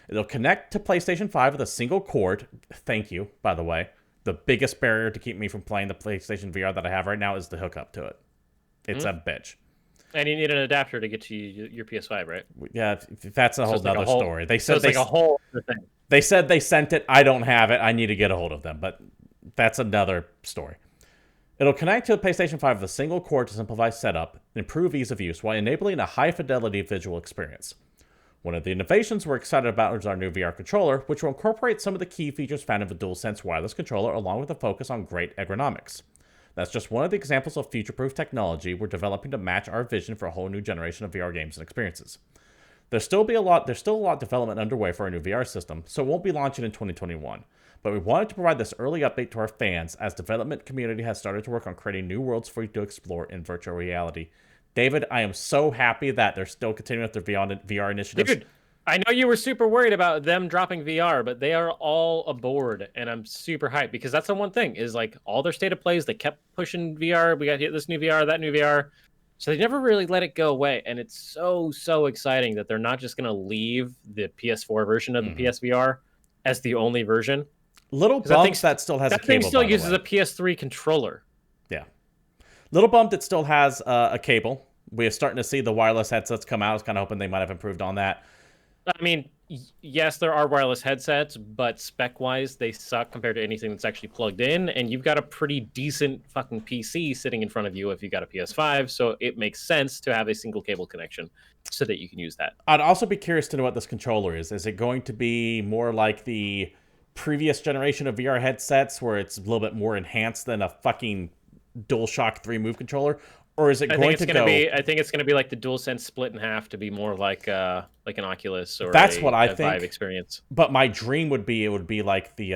It'll connect to PlayStation 5 with a single cord. Thank you, by the way. The biggest barrier to keep me from playing the PlayStation VR that I have right now is the hookup to it. It's a bitch. And you need an adapter to get to your PS5, right? Yeah, that's a whole other story. They said like a whole other thing. They said they sent it. I don't have it. I need to get a hold of them, but that's another story. It'll connect to the PlayStation 5 with a single cord to simplify setup and improve ease of use while enabling a high-fidelity visual experience. One of the innovations we're excited about is our new VR controller, which will incorporate some of the key features found in the DualSense wireless controller along with a focus on great ergonomics. That's just one of the examples of future-proof technology we're developing to match our vision for a whole new generation of VR games and experiences. There's still a lot of development underway for our new VR system, so it won't be launching in 2021. But we wanted to provide this early update to our fans as the development community has started to work on creating new worlds for you to explore in virtual reality. David, I am so happy that they're still continuing with their VR initiatives. Dude, I know you were super worried about them dropping VR, but they are all aboard, and I'm super hyped because that's the one thing is like all their state of plays, they kept pushing VR. We got this new VR, that new VR. So they never really let it go away, and it's so exciting that they're not just going to leave the PS4 version of the PSVR as the only version. Little bump that still has a cable. That thing still uses a PS3 controller. Yeah. Little bump that still has a cable. We're starting to see the wireless headsets come out. I was kind of hoping they might have improved on that. I mean, yes, there are wireless headsets, but spec-wise, they suck compared to anything that's actually plugged in, and you've got a pretty decent fucking PC sitting in front of you if you got a PS5, so it makes sense to have a single cable connection so that you can use that. I'd also be curious to know what this controller is. Is it going to be more like the previous generation of VR headsets where it's a little bit more enhanced than a fucking DualShock 3 Move controller? Or is it going to go... I think it's going to be like the DualSense split in half to be more like an Oculus or what I think. Vive experience. But my dream would be it would be like the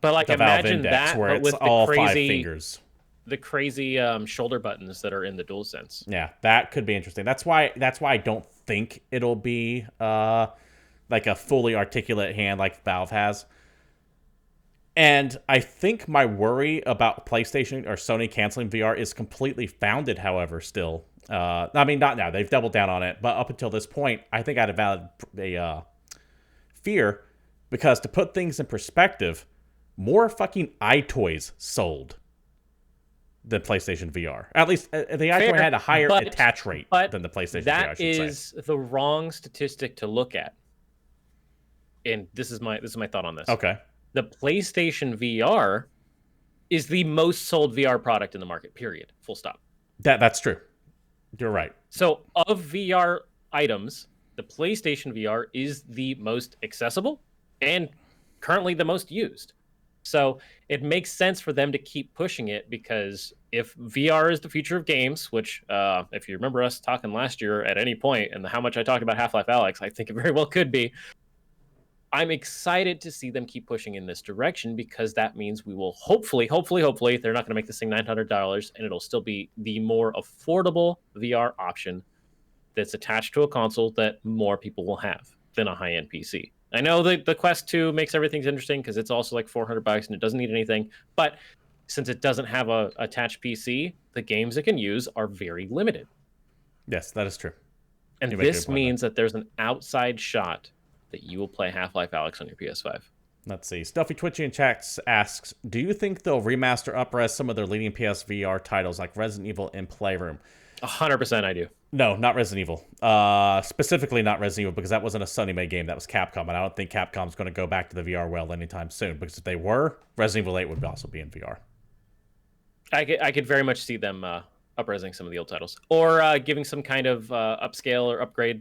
but like the imagine Valve Index, that where but it's with all the crazy, 5 fingers. The crazy shoulder buttons that are in the DualSense. Yeah, that could be interesting. That's why I don't think it'll be like a fully articulate hand like Valve has. And I think my worry about PlayStation or Sony canceling VR is completely founded, however, still. I mean, not now. They've doubled down on it. But up until this point, I think I had a valid fear. Because to put things in perspective, more fucking iToys sold than PlayStation VR. At least the iToy had a higher attach rate than the PlayStation VR, I should say. That is the wrong statistic to look at. And this is my thought on this. Okay. The PlayStation VR is the most sold VR product in the market, period. Full stop. That's true. You're right. So of VR items, the PlayStation VR is the most accessible and currently the most used. So it makes sense for them to keep pushing it because if VR is the future of games, which if you remember us talking last year at any point and how much I talked about Half-Life Alyx, I think it very well could be. I'm excited to see them keep pushing in this direction because that means we will hopefully, they're not going to make this thing $900 and it'll still be the more affordable VR option that's attached to a console that more people will have than a high-end PC. I know the Quest 2 makes everything interesting because it's also like $400 and it doesn't need anything. But since it doesn't have a attached PC, the games it can use are very limited. Yes, that is true. And You make a good this point there. means that there's an outside shot that you will play Half-Life Alyx on your PS5. Let's see. Stuffy Twitchy in chat asks, do you think they'll remaster upres some of their leading PSVR titles like Resident Evil and Playroom? 100% I do. No, not Resident Evil. Specifically not Resident Evil, because that wasn't a Sony-made game. That was Capcom, and I don't think Capcom's going to go back to the VR well anytime soon, because if they were, Resident Evil 8 would also be in VR. I could very much see them upresing some of the old titles. Or giving some kind of upscale or upgrade.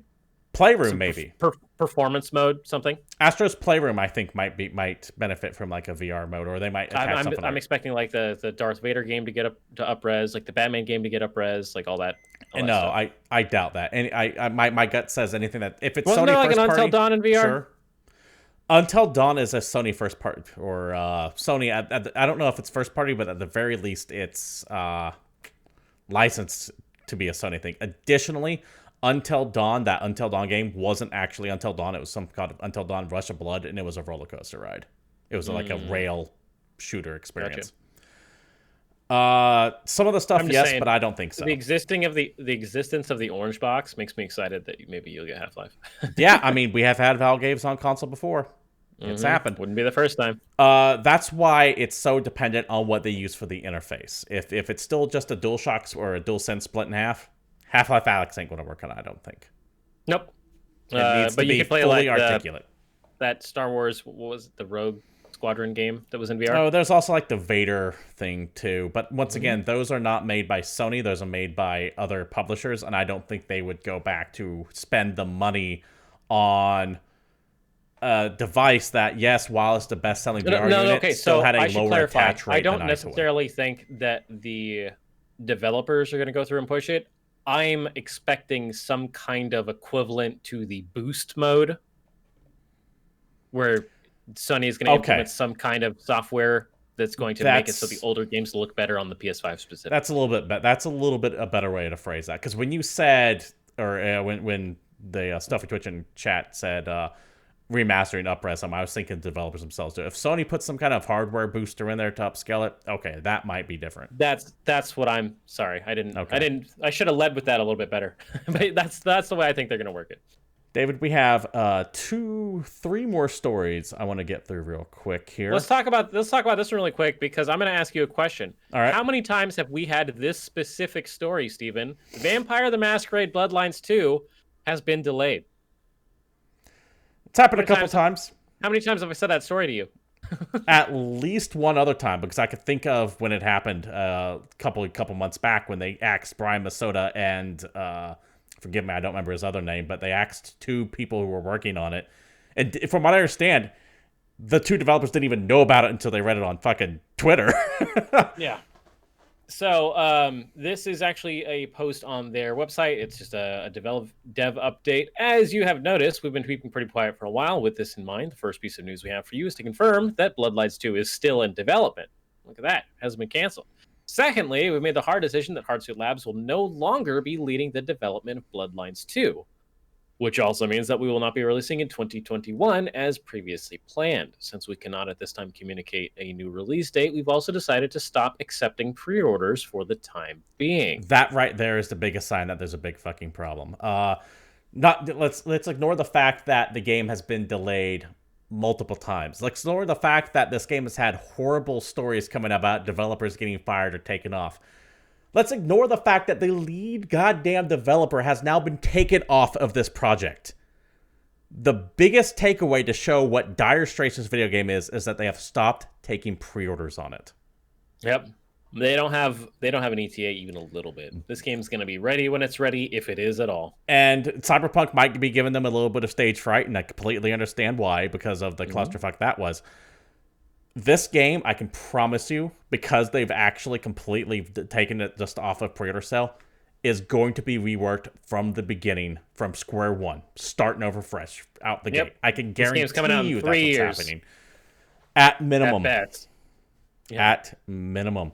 Playroom, maybe. Performance mode, something. Astro's Playroom, I think, might benefit from like a VR mode, or they might attach something. I'm expecting like the Darth Vader game to get up to upres, like the Batman game to get upres, like all that. No, I doubt that. And my gut says anything that if it's Wasn't Sony there like first an party, Until Dawn in VR? Sure. Until Dawn is a Sony first party, or Sony. I don't know if it's first party, but at the very least, it's licensed to be a Sony thing. Additionally, Until Dawn, that Until Dawn game wasn't actually Until Dawn. It was some kind of Until Dawn Rush of Blood, and it was a roller coaster ride. It was like a rail shooter experience. Gotcha. Some of the stuff, yes, saying, but I don't think so. The existence of the orange box makes me excited that maybe you'll get Half-Life. Yeah, I mean, we have had Valve games on console before. It's happened. Wouldn't be the first time. That's why it's so dependent on what they use for the interface. If it's still just a DualShock or a DualSense split in half, Half-Life Alyx ain't going to work on it, I don't think. Nope. It needs to be fully articulate. That Star Wars, what was it, the Rogue Squadron game that was in VR? Oh, there's also like the Vader thing too. But once again, those are not made by Sony. Those are made by other publishers, and I don't think they would go back to spend the money on a device that, yes, while it's the best-selling VR unit, still had a lower attach rate. I don't necessarily think that the developers are going to go through and push it. I'm expecting some kind of equivalent to the boost mode, where Sony is going to implement some kind of software that's going to make it so the older games look better on the PS5 specifically. That's a little bit a better way to phrase that, because when you said, or when the Stuffy Twitch in chat said remastering upres, I was thinking developers themselves do. If Sony puts some kind of hardware booster in there to upscale it, okay, that might be different. That's what I'm sorry. I should have led with that a little bit better. But that's the way I think they're going to work it. David, we have 3 more stories I want to get through real quick here. Let's talk about this one really quick, because I'm going to ask you a question. All right. How many times have we had this specific story, Steven? Vampire the Masquerade Bloodlines 2 has been delayed. It's happened a couple times. How many times have I said that story to you? At least one other time, because I could think of when it happened a couple months back when they axed Brian Masoda and forgive me, I don't remember his other name, but they axed 2 people who were working on it. And from what I understand, the 2 developers didn't even know about it until they read it on fucking Twitter. Yeah. So this is actually a post on their website. It's just a dev update. As you have noticed, we've been keeping pretty quiet for a while with this in mind. The first piece of news we have for you is to confirm that Bloodlines 2 is still in development. Look at that. It hasn't been canceled. Secondly, we made the hard decision that Hardsuit Labs will no longer be leading the development of Bloodlines 2, which also means that we will not be releasing in 2021 as previously planned. Since we cannot at this time communicate a new release date, we've also decided to stop accepting pre-orders for the time being. That right there is the biggest sign that there's a big fucking problem. Let's ignore the fact that the game has been delayed multiple times. Let's ignore the fact that this game has had horrible stories coming about developers getting fired or taken off. Let's ignore the fact that the lead goddamn developer has now been taken off of this project. The biggest takeaway to show what dire straits this video game is that they have stopped taking pre-orders on it. Yep. They don't have an ETA even a little bit. This game's going to be ready when it's ready, if it is at all. And Cyberpunk might be giving them a little bit of stage fright, and I completely understand why, because of the clusterfuck that was. This game, I can promise you, because they've actually completely taken it just off of pre-order sale, is going to be reworked from the beginning, from square one, starting over fresh out the gate. I can guarantee this game's coming out in 3 years. Happening. At minimum. At best. At minimum.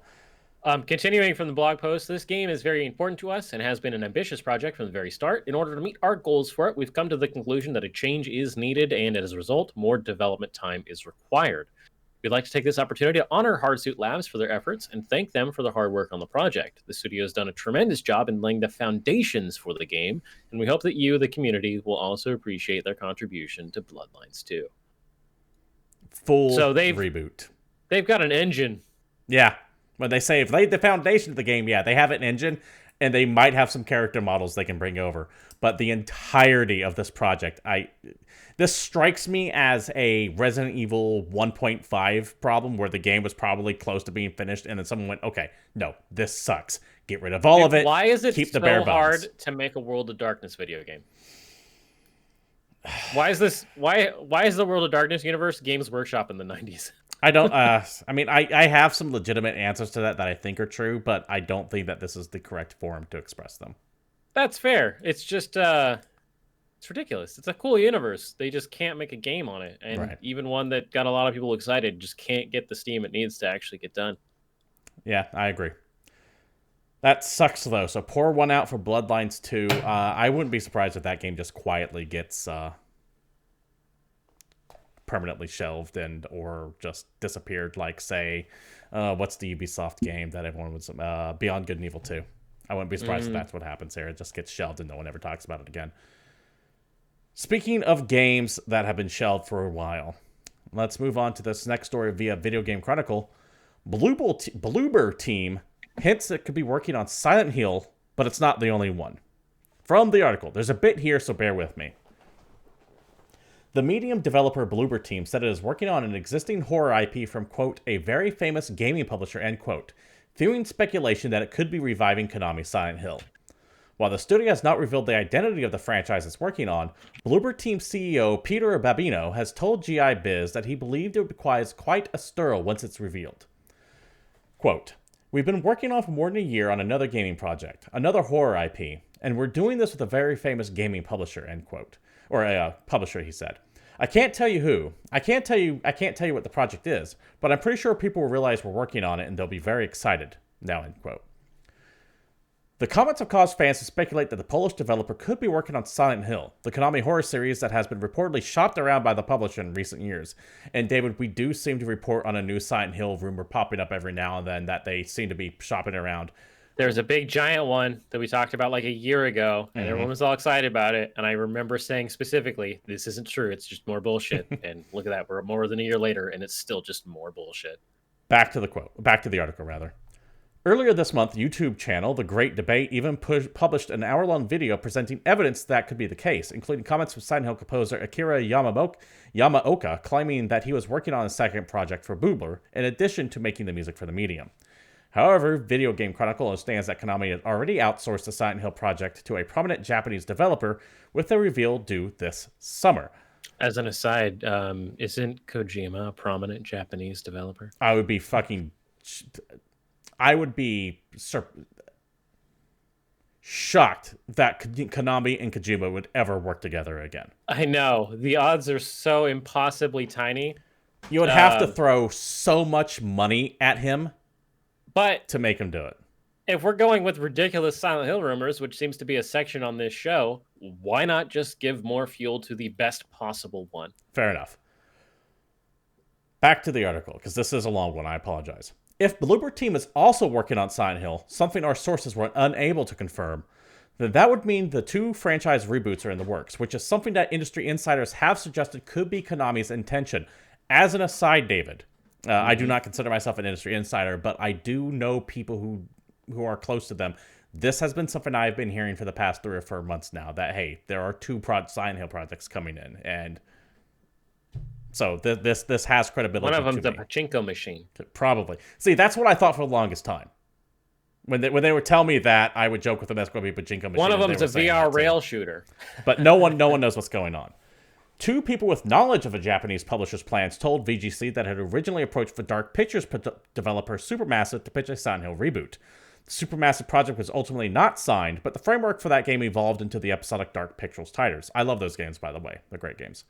Continuing from the blog post, this game is very important to us and has been an ambitious project from the very start. In order to meet our goals for it, we've come to the conclusion that a change is needed, and as a result, more development time is required. We'd like to take this opportunity to honor Hardsuit Labs for their efforts and thank them for their hard work on the project. The studio has done a tremendous job in laying the foundations for the game, and we hope that you, the community, will also appreciate their contribution to Bloodlines 2. Full So reboot. They've got an engine. Yeah. When they say if laid the foundation of the game, yeah, they have an engine, and they might have some character models they can bring over. But the entirety of this project, this strikes me as a Resident Evil 1.5 problem where the game was probably close to being finished, and then someone went, okay, no, this sucks. Get rid of all of it. Why is it keep so the bare bones. hard to make a World of Darkness video game? Why is this? Why is the World of Darkness universe Games Workshop in the 90s? I don't, I mean, I have some legitimate answers to that I think are true, but I don't think that this is the correct forum to express them. That's fair. It's just, it's ridiculous. It's a cool universe. They just can't make a game on it. And even one that got a lot of people excited just can't get the steam it needs to actually get done. Yeah, I agree. That sucks, though. So pour one out for Bloodlines 2. I wouldn't be surprised if that game just quietly gets permanently shelved or just disappeared, like, say, what's the Ubisoft game that everyone was... Beyond Good and Evil 2. I wouldn't be surprised if that's what happens here. It just gets shelved and no one ever talks about it again. Speaking of games that have been shelved for a while, let's move on to this next story via Video Game Chronicle. Bloober Team hints it could be working on Silent Hill, but it's not the only one. From the article, there's a bit here, so bear with me. The medium developer Bloober Team said it is working on an existing horror IP from, quote, a very famous gaming publisher, end quote, fueling speculation that it could be reviving Konami's Silent Hill. While the studio has not revealed the identity of the franchise it's working on, Bloober Team CEO Peter Babino has told GI Biz that he believed it would cause quite a stir once it's revealed. Quote, we've been working on for more than a year on another gaming project, another horror IP, and we're doing this with a very famous gaming publisher, end quote. Or a publisher, he said. I can't tell you who. I can't tell you what the project is, but I'm pretty sure people will realize we're working on it and they'll be very excited. Now, end quote. The comments have caused fans to speculate that the Polish developer could be working on Silent Hill, the Konami horror series that has been reportedly shopped around by the publisher in recent years. And David, we do seem to report on a new Silent Hill rumor popping up every now and then that they seem to be shopping around. There's a big giant one that we talked about like a year ago, and everyone was all excited about it. And I remember saying specifically, this isn't true. It's just more bullshit. And look at that. We're more than a year later, and it's still just more bullshit. Back to the article, rather. Earlier this month, YouTube channel The Great Debate even published an hour-long video presenting evidence that could be the case, including comments from Silent Hill composer Akira Yamaoka claiming that he was working on a second project for Bloober, in addition to making the music for the medium. However, Video Game Chronicle understands that Konami has already outsourced the Silent Hill project to a prominent Japanese developer, with a reveal due this summer. As an aside, isn't Kojima a prominent Japanese developer? I would be shocked that Konami and Kojima would ever work together again. I know. The odds are so impossibly tiny. You would have to throw so much money at him to make him do it. If we're going with ridiculous Silent Hill rumors, which seems to be a section on this show, why not just give more fuel to the best possible one? Fair enough. Back to the article, because this is a long one. I apologize. If Bloober Team is also working on Silent Hill, something our sources were unable to confirm, then that would mean the two franchise reboots are in the works, which is something that industry insiders have suggested could be Konami's intention. As an aside, David, I do not consider myself an industry insider, but I do know people who are close to them. This has been something I've been hearing for the past 3 or 4 months now, that, hey, there are 2 Silent Hill projects coming in, and so this has credibility. One of them's a pachinko machine. Probably. See, that's what I thought for the longest time. When they would tell me that, I would joke with them, that's going to be a pachinko machine. One of them's a VR rail shooter. But no one knows what's going on. 2 people with knowledge of a Japanese publisher's plans told VGC that it had originally approached the Dark Pictures developer Supermassive to pitch a Silent Hill reboot. The Supermassive project was ultimately not signed, but the framework for that game evolved into the episodic Dark Pictures titles. I love those games, by the way. They're great games.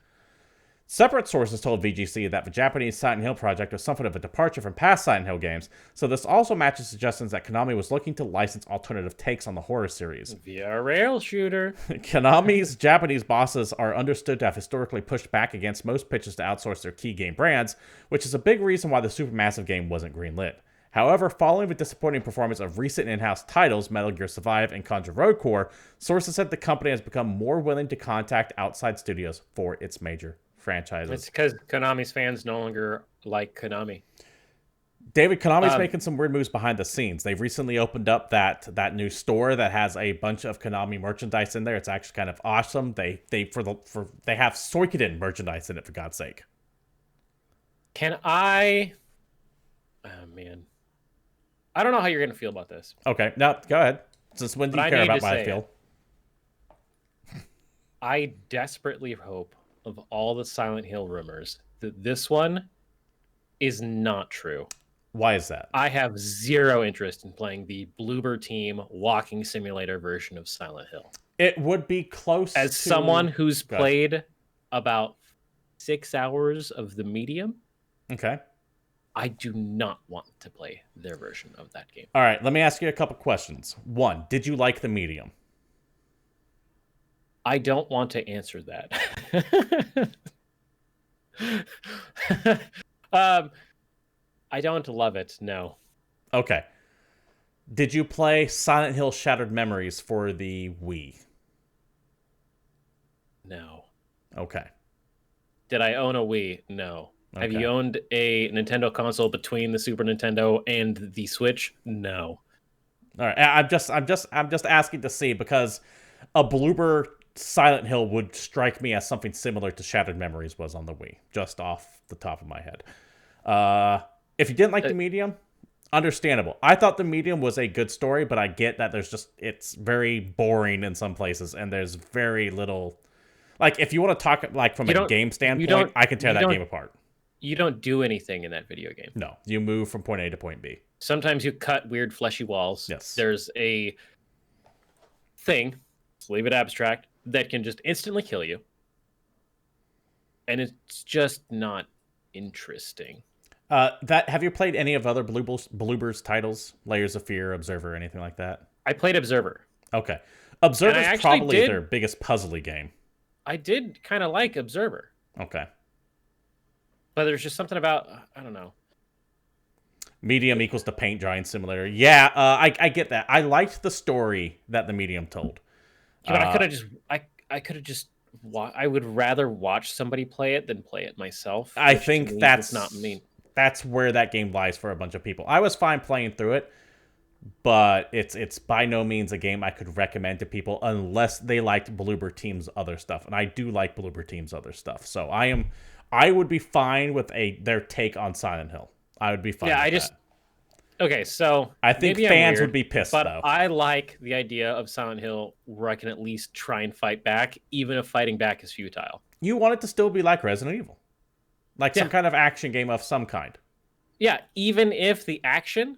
Separate sources told VGC that the Japanese Silent Hill project was something of a departure from past Silent Hill games, so this also matches suggestions that Konami was looking to license alternative takes on the horror series. Via a rail shooter. Konami's Japanese bosses are understood to have historically pushed back against most pitches to outsource their key game brands, which is a big reason why the Supermassive game wasn't greenlit. However, following the disappointing performance of recent in-house titles, Metal Gear Survive and Contra Road Core, sources said the company has become more willing to contact outside studios for its major franchises. It's because Konami's fans no longer like Konami. David, Konami's making some weird moves behind the scenes. They've recently opened up that new store that has a bunch of Konami merchandise in there. It's actually kind of awesome. They have Suikoden merchandise in it, for God's sake. Can I? Oh man, I don't know how you're gonna feel about this. Okay, no, go ahead. Since when do you care about how I feel? I desperately hope, of all the Silent Hill rumors, that this one is not true. Why is that? I have zero interest in playing the Bloober Team walking simulator version of Silent Hill. It would be close as someone who's played about 6 hours of the medium. Okay. I do not want to play their version of that game. All right, let me ask you a couple questions. One, did you like the medium? I don't want to answer that. I don't love it, no. Okay. Did you play Silent Hill Shattered Memories for the Wii? No. Okay. Did I own a Wii? No. Okay. Have you owned a Nintendo console between the Super Nintendo and the Switch? No. All right. I'm just asking to see, because a Bloober Silent Hill would strike me as something similar to Shattered Memories was on the Wii, just off the top of my head. If you didn't like the medium, understandable. I thought the medium was a good story, but I get that it's very boring in some places, and there's very little. Like, if you want to talk like from a game standpoint, I can tear that game apart. You don't do anything in that video game. No, you move from point A to point B. Sometimes you cut weird fleshy walls. Yes. There's a thing, let's leave it abstract, that can just instantly kill you. And it's just not interesting. Have you played any of other Bloober's titles? Layers of Fear, Observer, anything like that? I played Observer. Okay. Observer's probably their biggest puzzly game. I did kind of like Observer. Okay. But there's just something about, I don't know. Medium equals the paint drying simulator. Yeah, I get that. I liked the story that the medium told. Yeah, but I could have just I would rather watch somebody play it than play it myself. I think that's not me. That's where that game lies for a bunch of people. I was fine playing through it, but it's by no means a game I could recommend to people unless they liked Bloober Team's other stuff, and I do like Bloober Team's other stuff. So I would be fine with their take on Silent Hill. I would be fine. Yeah, with that. Okay, so I think fans would be pissed, but though. I like the idea of Silent Hill where I can at least try and fight back, even if fighting back is futile. You want it to still be like Resident Evil. Like some kind of action game of some kind. Yeah, even if the action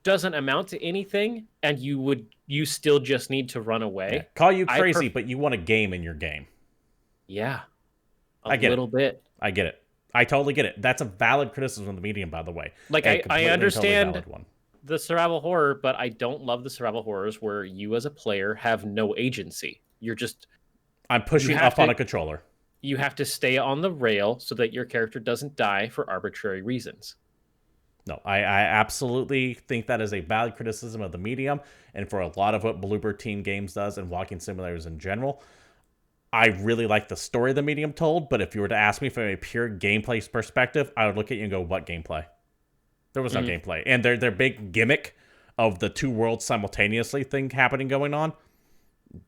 doesn't amount to anything and you still just need to run away. Yeah. Call you crazy, but you want a game in your game. Yeah. I get little bit. I get it. I totally get it. That's a valid criticism of the medium, by the way. Like, I understand the survival horror, but I don't love the survival horrors where you as a player have no agency. You're just... I'm pushing up on a controller. You have to stay on the rail so that your character doesn't die for arbitrary reasons. No, I absolutely think that is a valid criticism of the medium, and for a lot of what Bloober Team games does and walking simulators in general. I really like the story the medium told, but if you were to ask me from a pure gameplay perspective, I would look at you and go, what gameplay? There was no gameplay. And their big gimmick of the two worlds simultaneously thing going on,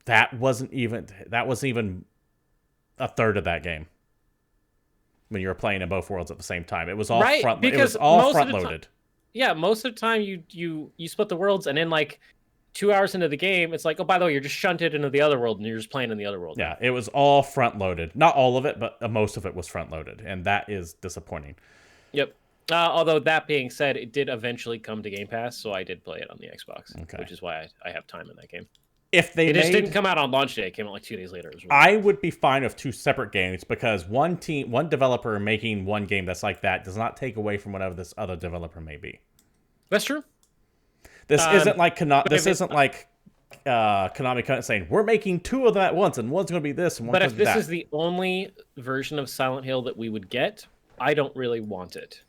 that wasn't even a third of that game. When you were playing in both worlds at the same time. It was all front loaded. Yeah, most of the time you split the worlds, and then like 2 hours into the game, it's like, oh, by the way, you're just shunted into the other world, and you're just playing in the other world. Yeah, it was all front-loaded. Not all of it, but most of it was front-loaded, and that is disappointing. Yep. Although, that being said, it did eventually come to Game Pass, so I did play it on the Xbox, which is why I have time in that game. If they It just didn't made, come out on launch day. It came out like 2 days later. It was really I would be fine with two separate games because one developer making one game that's like that does not take away from whatever this other developer may be. That's true. This isn't like But Konami saying we're making two of them at once and one's going to be this and one's But going if to be this that. is the only version of Silent Hill that we would get, I don't really want it.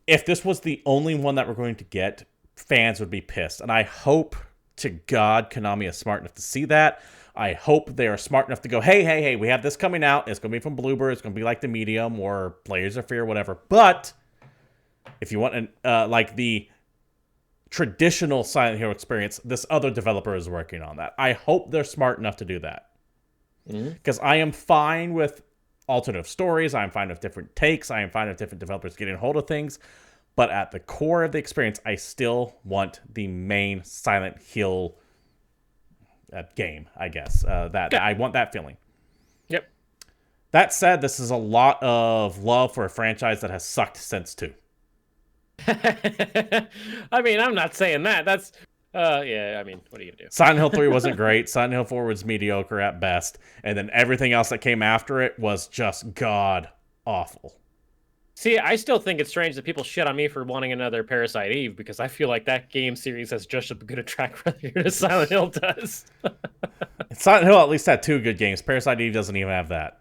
If this was the only one that we're going to get, fans would be pissed. And I hope to God Konami is smart enough to see that. I hope they are smart enough to go, hey, we have this coming out. It's going to be from Bloober. It's going to be like the Medium or Layers of Fear, whatever. But if you want like the traditional Silent Hill experience, this other developer is working on that. I hope they're smart enough to do that. Because I am fine with alternative stories. I'm fine with different takes. I am fine with different developers getting a hold of things. But at the core of the experience, I still want the main Silent Hill game, I guess. I want that feeling. Yep. That said, this is a lot of love for a franchise that has sucked since 2. I mean, I'm not saying that. That's, yeah, I mean, what are you going to do? Silent Hill 3 wasn't great. Silent Hill 4 was mediocre at best. And then everything else that came after it was just god awful. See, I still think it's strange that people shit on me for wanting another Parasite Eve because I feel like that game series has just as good a track record as Silent Hill does. Silent Hill at least had 2 good games. Parasite Eve doesn't even have that.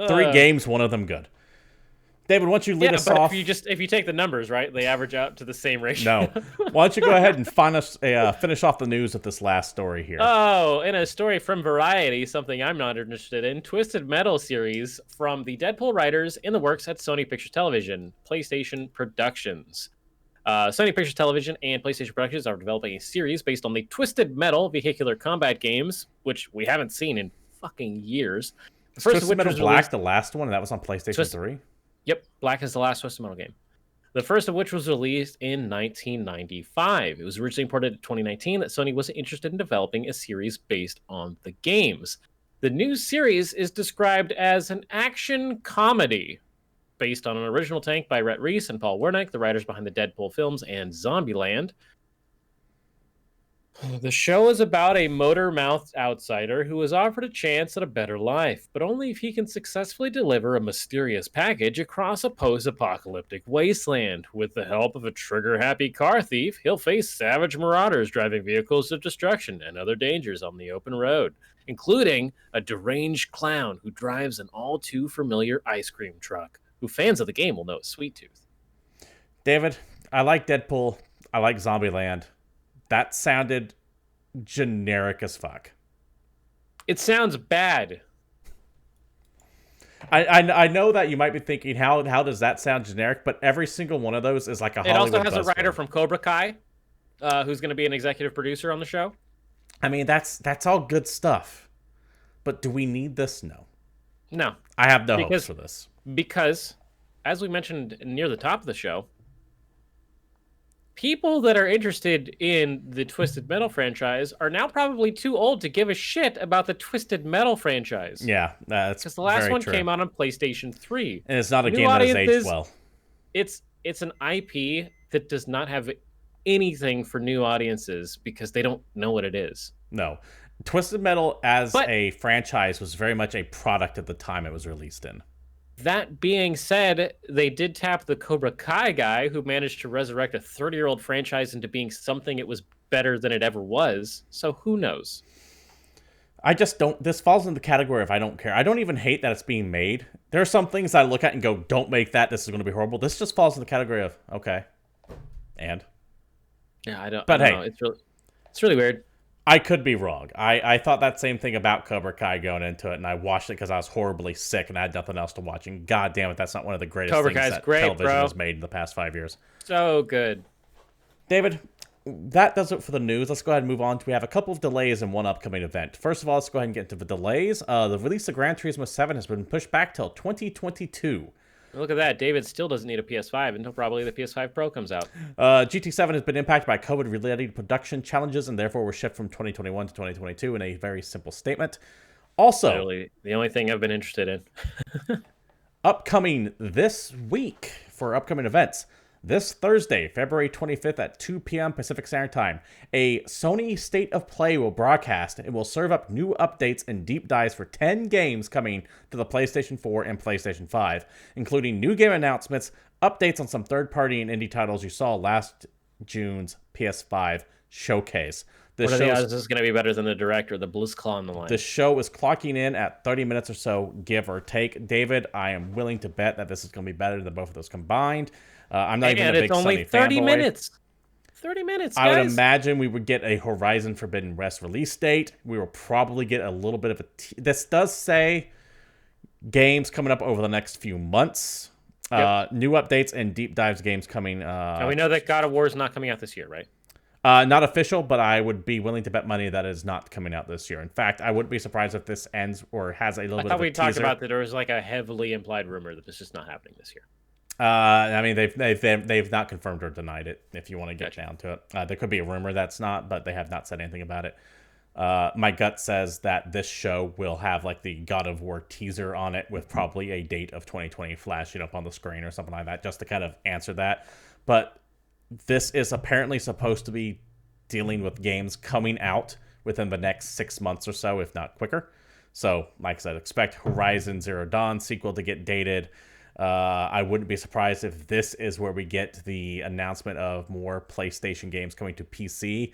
3 games, 1 of them good. David, why don't you lead us off? If you take the numbers, right, they average out to the same ratio. No. Why don't you go ahead and finish off the news with this last story here? Oh, in a story from Variety, something I'm not interested in, Twisted Metal series from the Deadpool writers in the works at Sony Pictures Television, PlayStation Productions. Sony Pictures Television and PlayStation Productions are developing a series based on the Twisted Metal vehicular combat games, which we haven't seen in fucking years. The first Twisted Metal Black, the last one, and that was on PlayStation 3? Yep, Black is the last Twisted Metal game. The first of which was released in 1995. It was originally ported in 2019 that Sony wasn't interested in developing a series based on the games. The new series is described as an action comedy based on an original take by Rhett Reese and Paul Wernick, the writers behind the Deadpool films and Zombieland. The show is about a motor-mouthed outsider who is offered a chance at a better life, but only if he can successfully deliver a mysterious package across a post-apocalyptic wasteland. With the help of a trigger-happy car thief, he'll face savage marauders driving vehicles of destruction and other dangers on the open road, including a deranged clown who drives an all-too-familiar ice cream truck, who fans of the game will know as Sweet Tooth. David, I like Deadpool. I like Zombieland. That sounded generic as fuck. It sounds bad. I know that you might be thinking, how does that sound generic? But every single one of those is like a Hollywood It also has a writer buzzword. from Cobra Kai, who's going to be an executive producer on the show. I mean, that's all good stuff. But do we need this? No. No. I have no hopes for this. Because, as we mentioned near the top of the show, people that are interested in the Twisted Metal franchise are now probably too old to give a shit about the Twisted Metal franchise. Yeah, that's because the last one true. came out on PlayStation 3. And it's not a game that has aged well. It's an IP that does not have anything for new audiences because they don't know what it is. No. Twisted Metal as a franchise was very much a product at the time it was released in. That being said, they did tap the Cobra Kai guy who managed to resurrect a 30-year-old franchise into being something it was better than it ever was. So who knows? I just don't... This falls in the category of I don't care. I don't even hate that it's being made. There are some things I look at and go, don't make that. This is going to be horrible. This just falls in the category of, okay. And? Yeah, I don't hey, know. It's really weird. I could be wrong. I thought that same thing about Cobra Kai going into it, and I watched it because I was horribly sick and I had nothing else to watch. And god damn it, that's not one of the greatest Cobra things Kai's that great, television bro. has made in the past 5 years. So good. David, that does it for the news. Let's go ahead and move on. We have a couple of delays and one upcoming event. First of all, let's go ahead and get into the delays. The release of Gran Turismo 7 has been pushed back till 2022. Look at that. David still doesn't need a PS5 until probably the PS5 Pro comes out. GT7 has been impacted by COVID-related production challenges and therefore was shipped from 2021 to 2022 in a very simple statement. Also, literally the only thing I've been interested in. upcoming this week for upcoming events, this Thursday, February 25th at 2 p.m. Pacific Standard Time, a Sony State of Play will broadcast and will serve up new updates and deep dives for 10 games coming to the PlayStation 4 and PlayStation 5, including new game announcements, updates on some third-party and indie titles you saw last June's PS5 showcase. What are the odds this is going to be better than the Direct or the BlizzCon on the line? The show is clocking in at 30 minutes or so, give or take. David, I am willing to bet that this is going to be better than both of those combined. I'm not even a big Sony fanboy. And it's only 30 minutes. 30 minutes, guys. I would imagine we would get a Horizon Forbidden West release date. We will probably get a little bit of a... This does say games coming up over the next few months. Yep. New updates and deep dives games coming. And we know that God of War is not coming out this year, right? Not official, but I would be willing to bet money that is not coming out this year. In fact, I wouldn't be surprised if this ends or has a little bit of a teaser. I thought we talked about that there was like a heavily implied rumor that this is not happening this year. I mean, they've not confirmed or denied it, if you want to get down to it. There could be a rumor that's not, but they have not said anything about it. My gut says that this show will have like the God of War teaser on it with probably a date of 2020 flashing up on the screen or something like that, just to kind of answer that. But this is apparently supposed to be dealing with games coming out within the next 6 months or so, if not quicker. So, like I said, expect Horizon Zero Dawn sequel to get dated. I wouldn't be surprised if this is where we get the announcement of more PlayStation games coming to PC.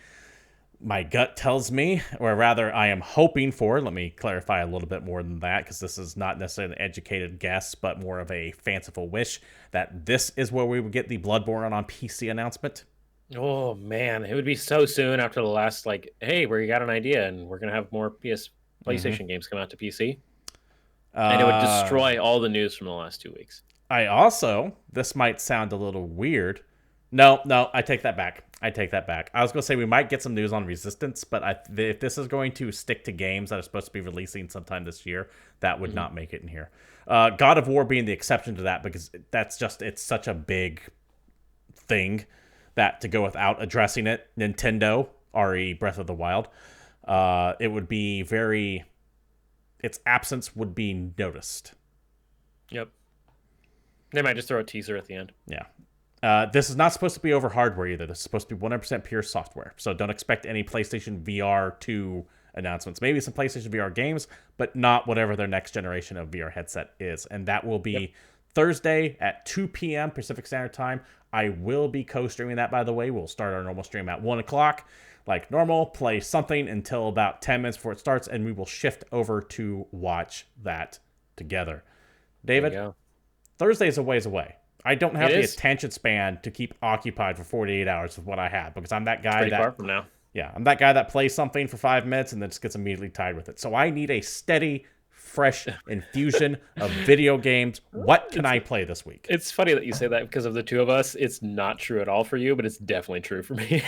My gut tells me, or rather I am hoping for, let me clarify a little bit more than that, because this is not necessarily an educated guess, but more of a fanciful wish, that this is where we would get the Bloodborne on PC announcement. Oh, man. It would be so soon after the last, like, hey, we got an idea, and we're going to have more PlayStation games come out to PC. And it would destroy all the news from the last 2 weeks. This might sound a little weird. No, I take that back. I was going to say we might get some news on Resistance, but if this is going to stick to games that are supposed to be releasing sometime this year, that would not make it in here. God of War being the exception to that, because it's such a big thing that to go without addressing it, Nintendo, RE Breath of the Wild, it would be its absence would be noticed. Yep. They might just throw a teaser at the end. Yeah. This is not supposed to be over hardware either. This is supposed to be 100% pure software. So don't expect any PlayStation VR 2 announcements. Maybe some PlayStation VR games, but not whatever their next generation of VR headset is. And that will be Thursday at 2 p.m. Pacific Standard Time. I will be co-streaming that, by the way. We'll start our normal stream at 1 o'clock. Like normal, play something until about 10 minutes before it starts, and we will shift over to watch that together. David, Thursday is a ways away. I don't have the attention span to keep occupied for 48 hours with what I have, because I'm that guy far from now. Yeah, I'm that guy that plays something for 5 minutes and then just gets immediately tired with it. So I need a steady, fresh infusion of video games. What can I play this week? It's funny that you say that because of the two of us. It's not true at all for you, but it's definitely true for me.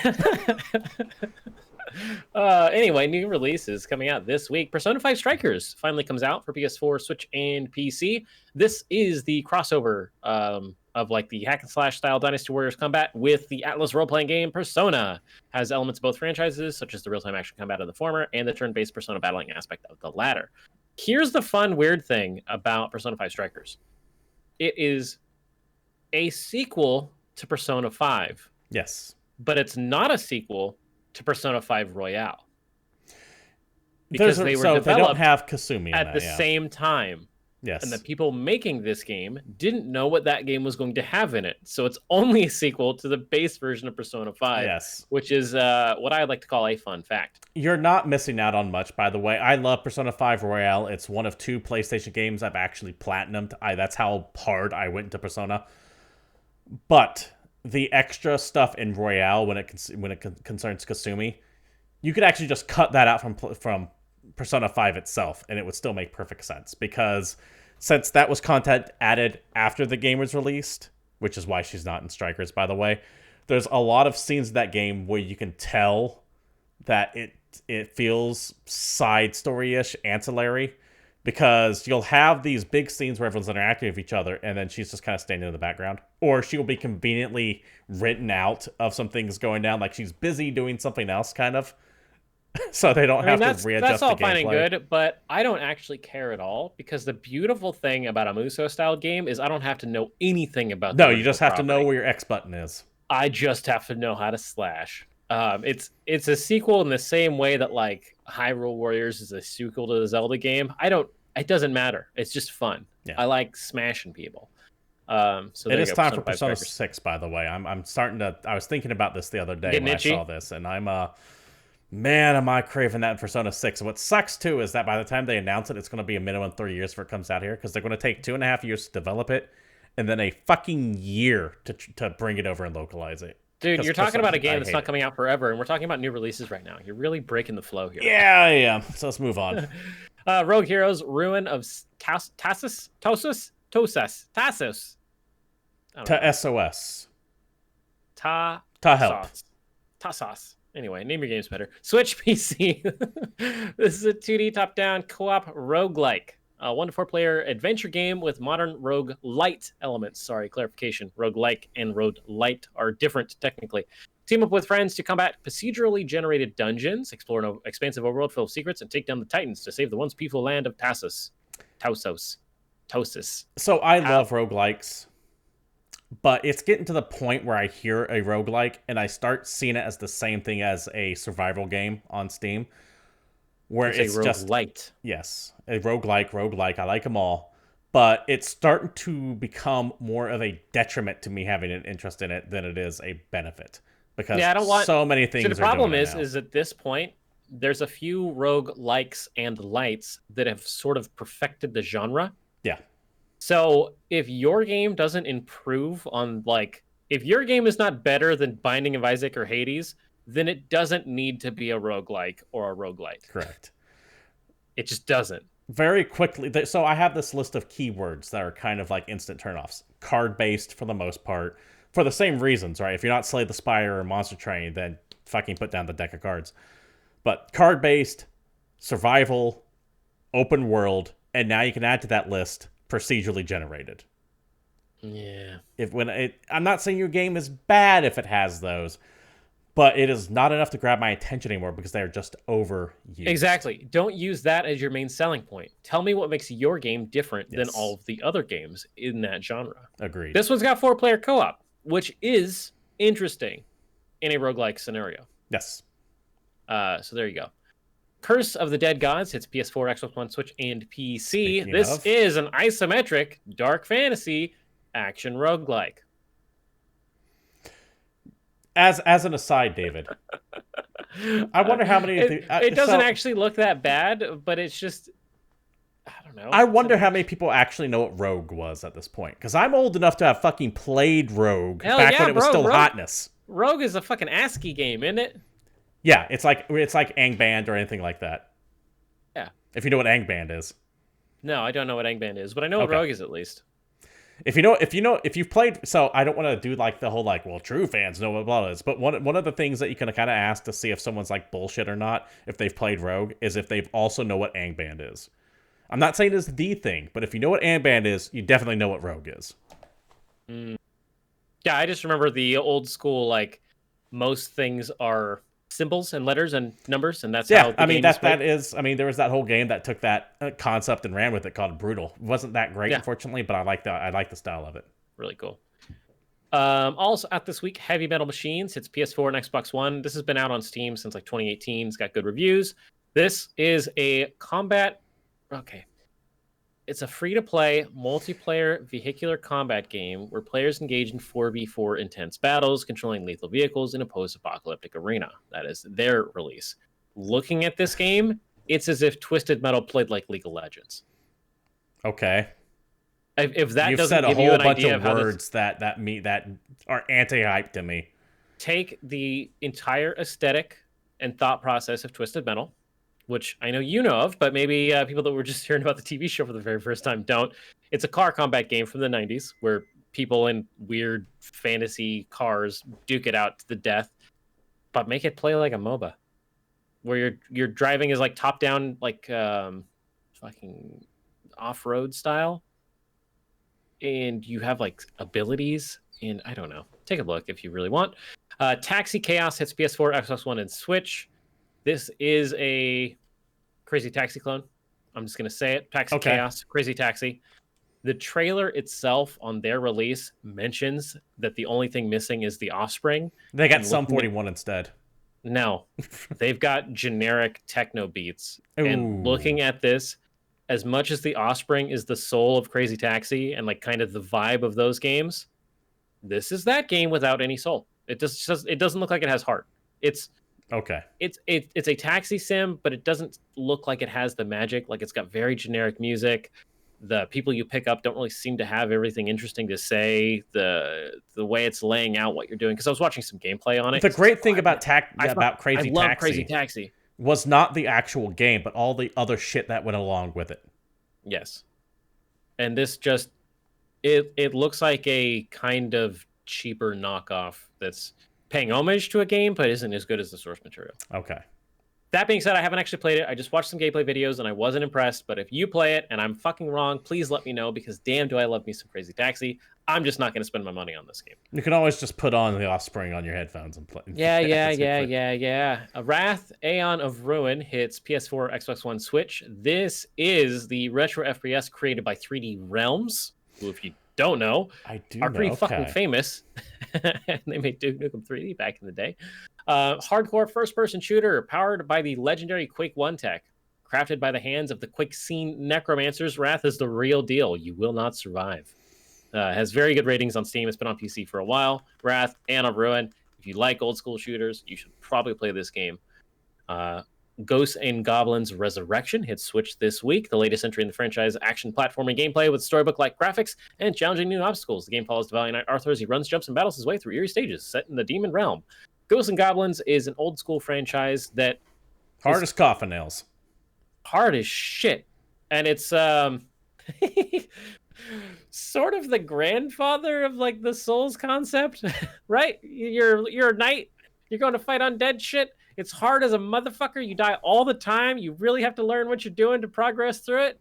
Anyway, new releases coming out this week. Persona 5 Strikers finally comes out for PS4, Switch, and PC. This is the crossover of like the hack and slash style Dynasty Warriors combat with the Atlas role-playing game Persona. Has elements of both franchises, such as the real-time action combat of the former and the turn-based Persona battling aspect of the latter. Here's the fun, weird thing about Persona 5 Strikers. It is a sequel to Persona 5. Yes. But it's not a sequel to Persona 5 Royale. Because they were developed they don't have Kasumi at the same time. Yes. And the people making this game didn't know what that game was going to have in it. So it's only a sequel to the base version of Persona 5. Yes. Which is what I like to call a fun fact. You're not missing out on much, by the way. I love Persona 5 Royale. It's one of 2 PlayStation games I've actually platinumed. That's how hard I went into Persona. But the extra stuff in Royale, when it concerns Kasumi, you could actually just cut that out from Persona 5 itself, and it would still make perfect sense, because since that was content added after the game was released, which is why she's not in Strikers, by the way, there's a lot of scenes in that game where you can tell that it feels side story-ish, ancillary, because you'll have these big scenes where everyone's interacting with each other, and then she's just kind of standing in the background, or she will be conveniently written out of some things going down, like she's busy doing something else, kind of. so they don't I mean, have to that's readjust the all fine and gameplay. good, but I don't actually care at all because the beautiful thing about a Muso style game is I don't have to know anything about the No, you original just have to know property. where your X button is. I just have to know how to slash. It's a sequel in the same way that like Hyrule Warriors is a sequel to the Zelda game. I don't. It doesn't matter. It's just fun. Yeah. I like smashing people. So It there you is go. time for Five Persona Strikers. 6, by the way. I'm starting to. I was thinking about this the other day Getting when I saw itchy. this, and man, am I craving that in Persona 6. What sucks too is that by the time they announce it, it's going to be a minimum 3 years before it comes out here because they're going to take 2.5 years to develop it, and then a fucking year to bring it over and localize it. Dude, you're talking about a game I that's hate not it. coming out forever, and we're talking about new releases right now. You're really breaking the flow here. Yeah. So let's move on. Rogue Heroes, Ruin of Tassus. To SOS. Ta To help. sauce. Ta sauce. Anyway, name your games better. Switch PC. This is a 2D top-down co-op roguelike. A 1 to 4 player adventure game with modern roguelite elements. Sorry, clarification. Roguelike and roguelite are different technically. Team up with friends to combat procedurally generated dungeons, explore an expansive overworld full of secrets, and take down the Titans to save the once peaceful land of Tassus. Tosis. So I love roguelikes, but it's getting to the point where I hear a roguelike and I start seeing it as the same thing as a survival game on Steam, where it's just roguelite. Yes, a roguelike. I like them all, but it's starting to become more of a detriment to me having an interest in it than it is a benefit because I don't want so many things. So the problem is at this point, there's a few rogue likes and lights that have sort of perfected the genre. Yeah. So if your game doesn't improve on if your game is not better than Binding of Isaac or Hades, then it doesn't need to be a roguelike or a roguelite. Correct. It just doesn't. Very quickly, so I have this list of keywords that are kind of like instant turnoffs. Card-based for the most part, for the same reasons, right? If you're not Slay the Spire or Monster Train, then fucking put down the deck of cards. But card-based, survival, open world, and now you can add to that list procedurally generated. Yeah. I'm not saying your game is bad if it has those, but it is not enough to grab my attention anymore because they are just overused. Exactly. Don't use that as your main selling point. Tell me what makes your game different than all of the other games in that genre. Agreed. This one's got 4-player co-op, which is interesting in a roguelike scenario. Yes. So there you go. Curse of the Dead Gods hits PS4, Xbox One, Switch, and PC. Speaking This of. is an isometric dark fantasy action roguelike. As an aside, David, I wonder how many. It doesn't actually look that bad, but it's just, I don't know. I wonder how many people actually know what Rogue was at this point, because I'm old enough to have fucking played Rogue back when it was still hotness. Rogue is a fucking ASCII game, isn't it? Yeah, it's like Angband or anything like that. Yeah. If you know what Angband is. No, I don't know what Angband is, but I know what Rogue is at least. If you've played, so I don't want to do like the whole well, true fans know what blah is, but one of the things that you can kind of ask to see if someone's like bullshit or not, if they've played Rogue, is if they've also know what Angband is. I'm not saying it's the thing, but if you know what Angband is, you definitely know what Rogue is. Yeah, I just remember the old school, most things are symbols and letters and numbers, and that's how the game is. There was that whole game that took that concept and ran with it called Brutal. It wasn't that great, unfortunately, but I like the style of it. Really cool. Also out this week, Heavy Metal Machines hits PS4 and Xbox One. This has been out on Steam since 2018. It's got good reviews. This is a combat. Okay. It's a free-to-play, multiplayer vehicular combat game where players engage in 4v4 intense battles, controlling lethal vehicles in a post-apocalyptic arena. That is their release. Looking at this game, it's as if Twisted Metal played like League of Legends. Okay. If that You've doesn't said give a you whole an bunch idea of of how words that are anti-hype to me. Take the entire aesthetic and thought process of Twisted Metal, which I know you know of, but maybe people that were just hearing about the TV show for the very first time don't. It's a car combat game from the 90s where people in weird fantasy cars duke it out to the death, but make it play like a MOBA, where you're driving is top down, fucking off-road style, and you have abilities, and I don't know. Take a look if you really want. Taxi Chaos hits PS4, Xbox One, and Switch. This is a Crazy Taxi clone. I'm just gonna say it. Taxi Okay. Chaos, Crazy Taxi. The trailer itself on their release mentions that the only thing missing is the offspring. They got And Sum looking at 41 instead. no, they've got generic techno beats. And Ooh. looking at this, as much as the offspring is the soul of Crazy Taxi and like kind of the vibe of those games, this is that game without any soul. It doesn't look like it has heart. It's Okay. it's a taxi sim, but it doesn't look like it has the magic. Like it's got very generic music. The people you pick up don't really seem to have everything interesting to say. The way it's laying out what you're doing, because I was watching some gameplay on it. The 'Cause I was great like, thing "Oh, man, about I Crazy love Crazy Taxi Taxi." was not the actual game, but all the other shit that went along with it. Yes, and this just it looks like a kind of cheaper knockoff that's paying homage to a game, but isn't as good as the source material. Okay. That being said, I haven't actually played it. I just watched some gameplay videos and I wasn't impressed. But if you play it and I'm fucking wrong, please let me know, because damn, do I love me some Crazy Taxi. I'm just not going to spend my money on this game. You can always just put on the Offspring on your headphones and play. Yeah. Wrath, Aeon of Ruin hits PS4, Xbox One, Switch. This is the retro FPS created by 3D Realms, who, if you don't know, I do are know. pretty Okay. fucking famous. And they made Duke Nukem 3D back in the day. Hardcore first-person shooter powered by the legendary Quake 1 tech. Crafted by the hands of the Quake scene necromancers, Wrath is the real deal. You will not survive. Has very good ratings on Steam. It's been on PC for a while. Wrath, Aeon of Ruin. If you like old school shooters, you should probably play this game. Ghosts and Goblins Resurrection hits Switch this week. The latest entry in the franchise action platforming gameplay with storybook-like graphics and challenging new obstacles. The game follows the valiant knight Arthur as he runs, jumps, and battles his way through eerie stages set in the demon realm. Ghosts and Goblins is an old school franchise that Hard as coffin nails. hard as shit. And it's sort of the grandfather of like the Souls concept, right? You're a knight, you're going to fight undead shit. It's hard as a motherfucker. You die all the time. You really have to learn what you're doing to progress through it.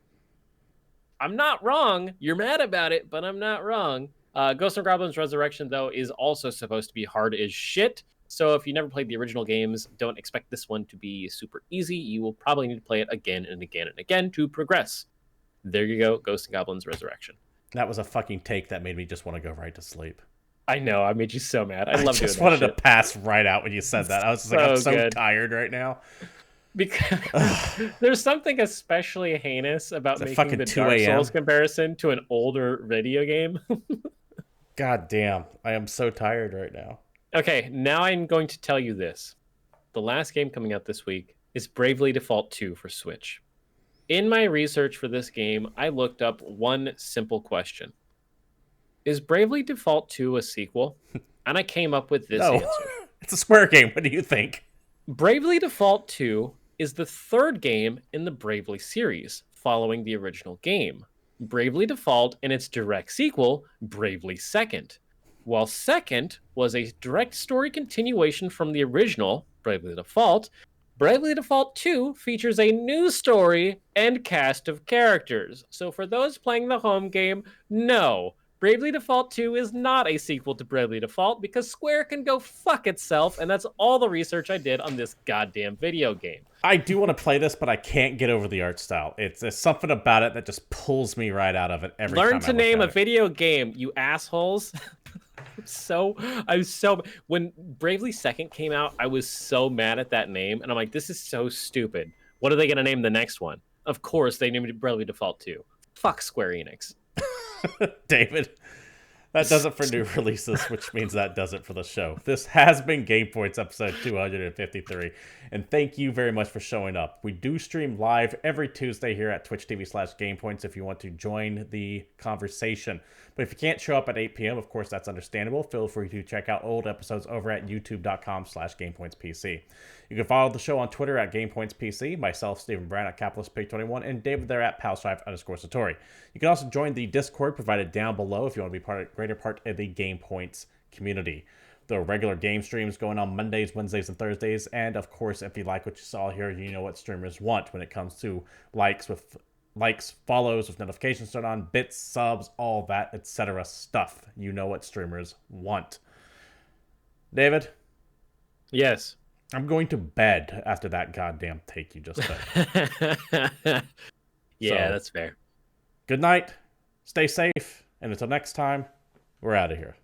I'm not wrong. You're mad about it, but I'm not wrong. Ghosts and Goblins Resurrection, though, is also supposed to be hard as shit. So if you never played the original games, don't expect this one to be super easy. You will probably need to play it again and again and again to progress. There you go, Ghosts and Goblins Resurrection. That was a fucking take that made me just want to go right to sleep. I know, I made you so mad. I love just doing wanted that to pass right out when you said that. I was just so like, I'm so good. tired right now. Because there's something especially heinous about It's making the Dark Souls comparison to an older video game. God damn, I am so tired right now. Okay, now I'm going to tell you this. The last game coming out this week is Bravely Default 2 for Switch. In my research for this game, I looked up one simple question. Is Bravely Default 2 a sequel? And I came up with this answer. It's a Square game. What do you think? Bravely Default 2 is the third game in the Bravely series, following the original game. Bravely Default and its direct sequel, Bravely Second. While Second was a direct story continuation from the original, Bravely Default 2 features a new story and cast of characters. So for those playing the home game, no. Bravely Default 2 is not a sequel to Bravely Default because Square can go fuck itself, and that's all the research I did on this goddamn video game. I do want to play this, but I can't get over the art style. There's something about it that just pulls me right out of it every time. Learn to name a video game, you assholes. When Bravely Second came out, I was so mad at that name, and I'm like, this is so stupid. What are they going to name the next one? Of course, they named it Bravely Default 2. Fuck Square Enix. David, that does it for new releases, which means that does it for the show. This has been GamePoints episode 253, and thank you very much for showing up. We do stream live every Tuesday here at twitch.tv/GamePoints if you want to join the conversation. But if you can't show up at 8 p.m., of course, that's understandable. Feel free to check out old episodes over at youtube.com/GamePointsPC. You can follow the show on Twitter at GamePointsPC, myself, Stephen Brown at CapitalistPig21, and David there at Palstrive_Satori. You can also join the Discord provided down below if you want to be greater part of the GamePoints community. The regular game streams going on Mondays, Wednesdays, and Thursdays, and of course, if you like what you saw here, you know what streamers want when it comes to likes, follows with notifications turned on, bits, subs, all that, etc. stuff. You know what streamers want. David? Yes. I'm going to bed after that goddamn take you just took. Yeah, So, that's fair. good night. Stay safe. And until next time, we're out of here.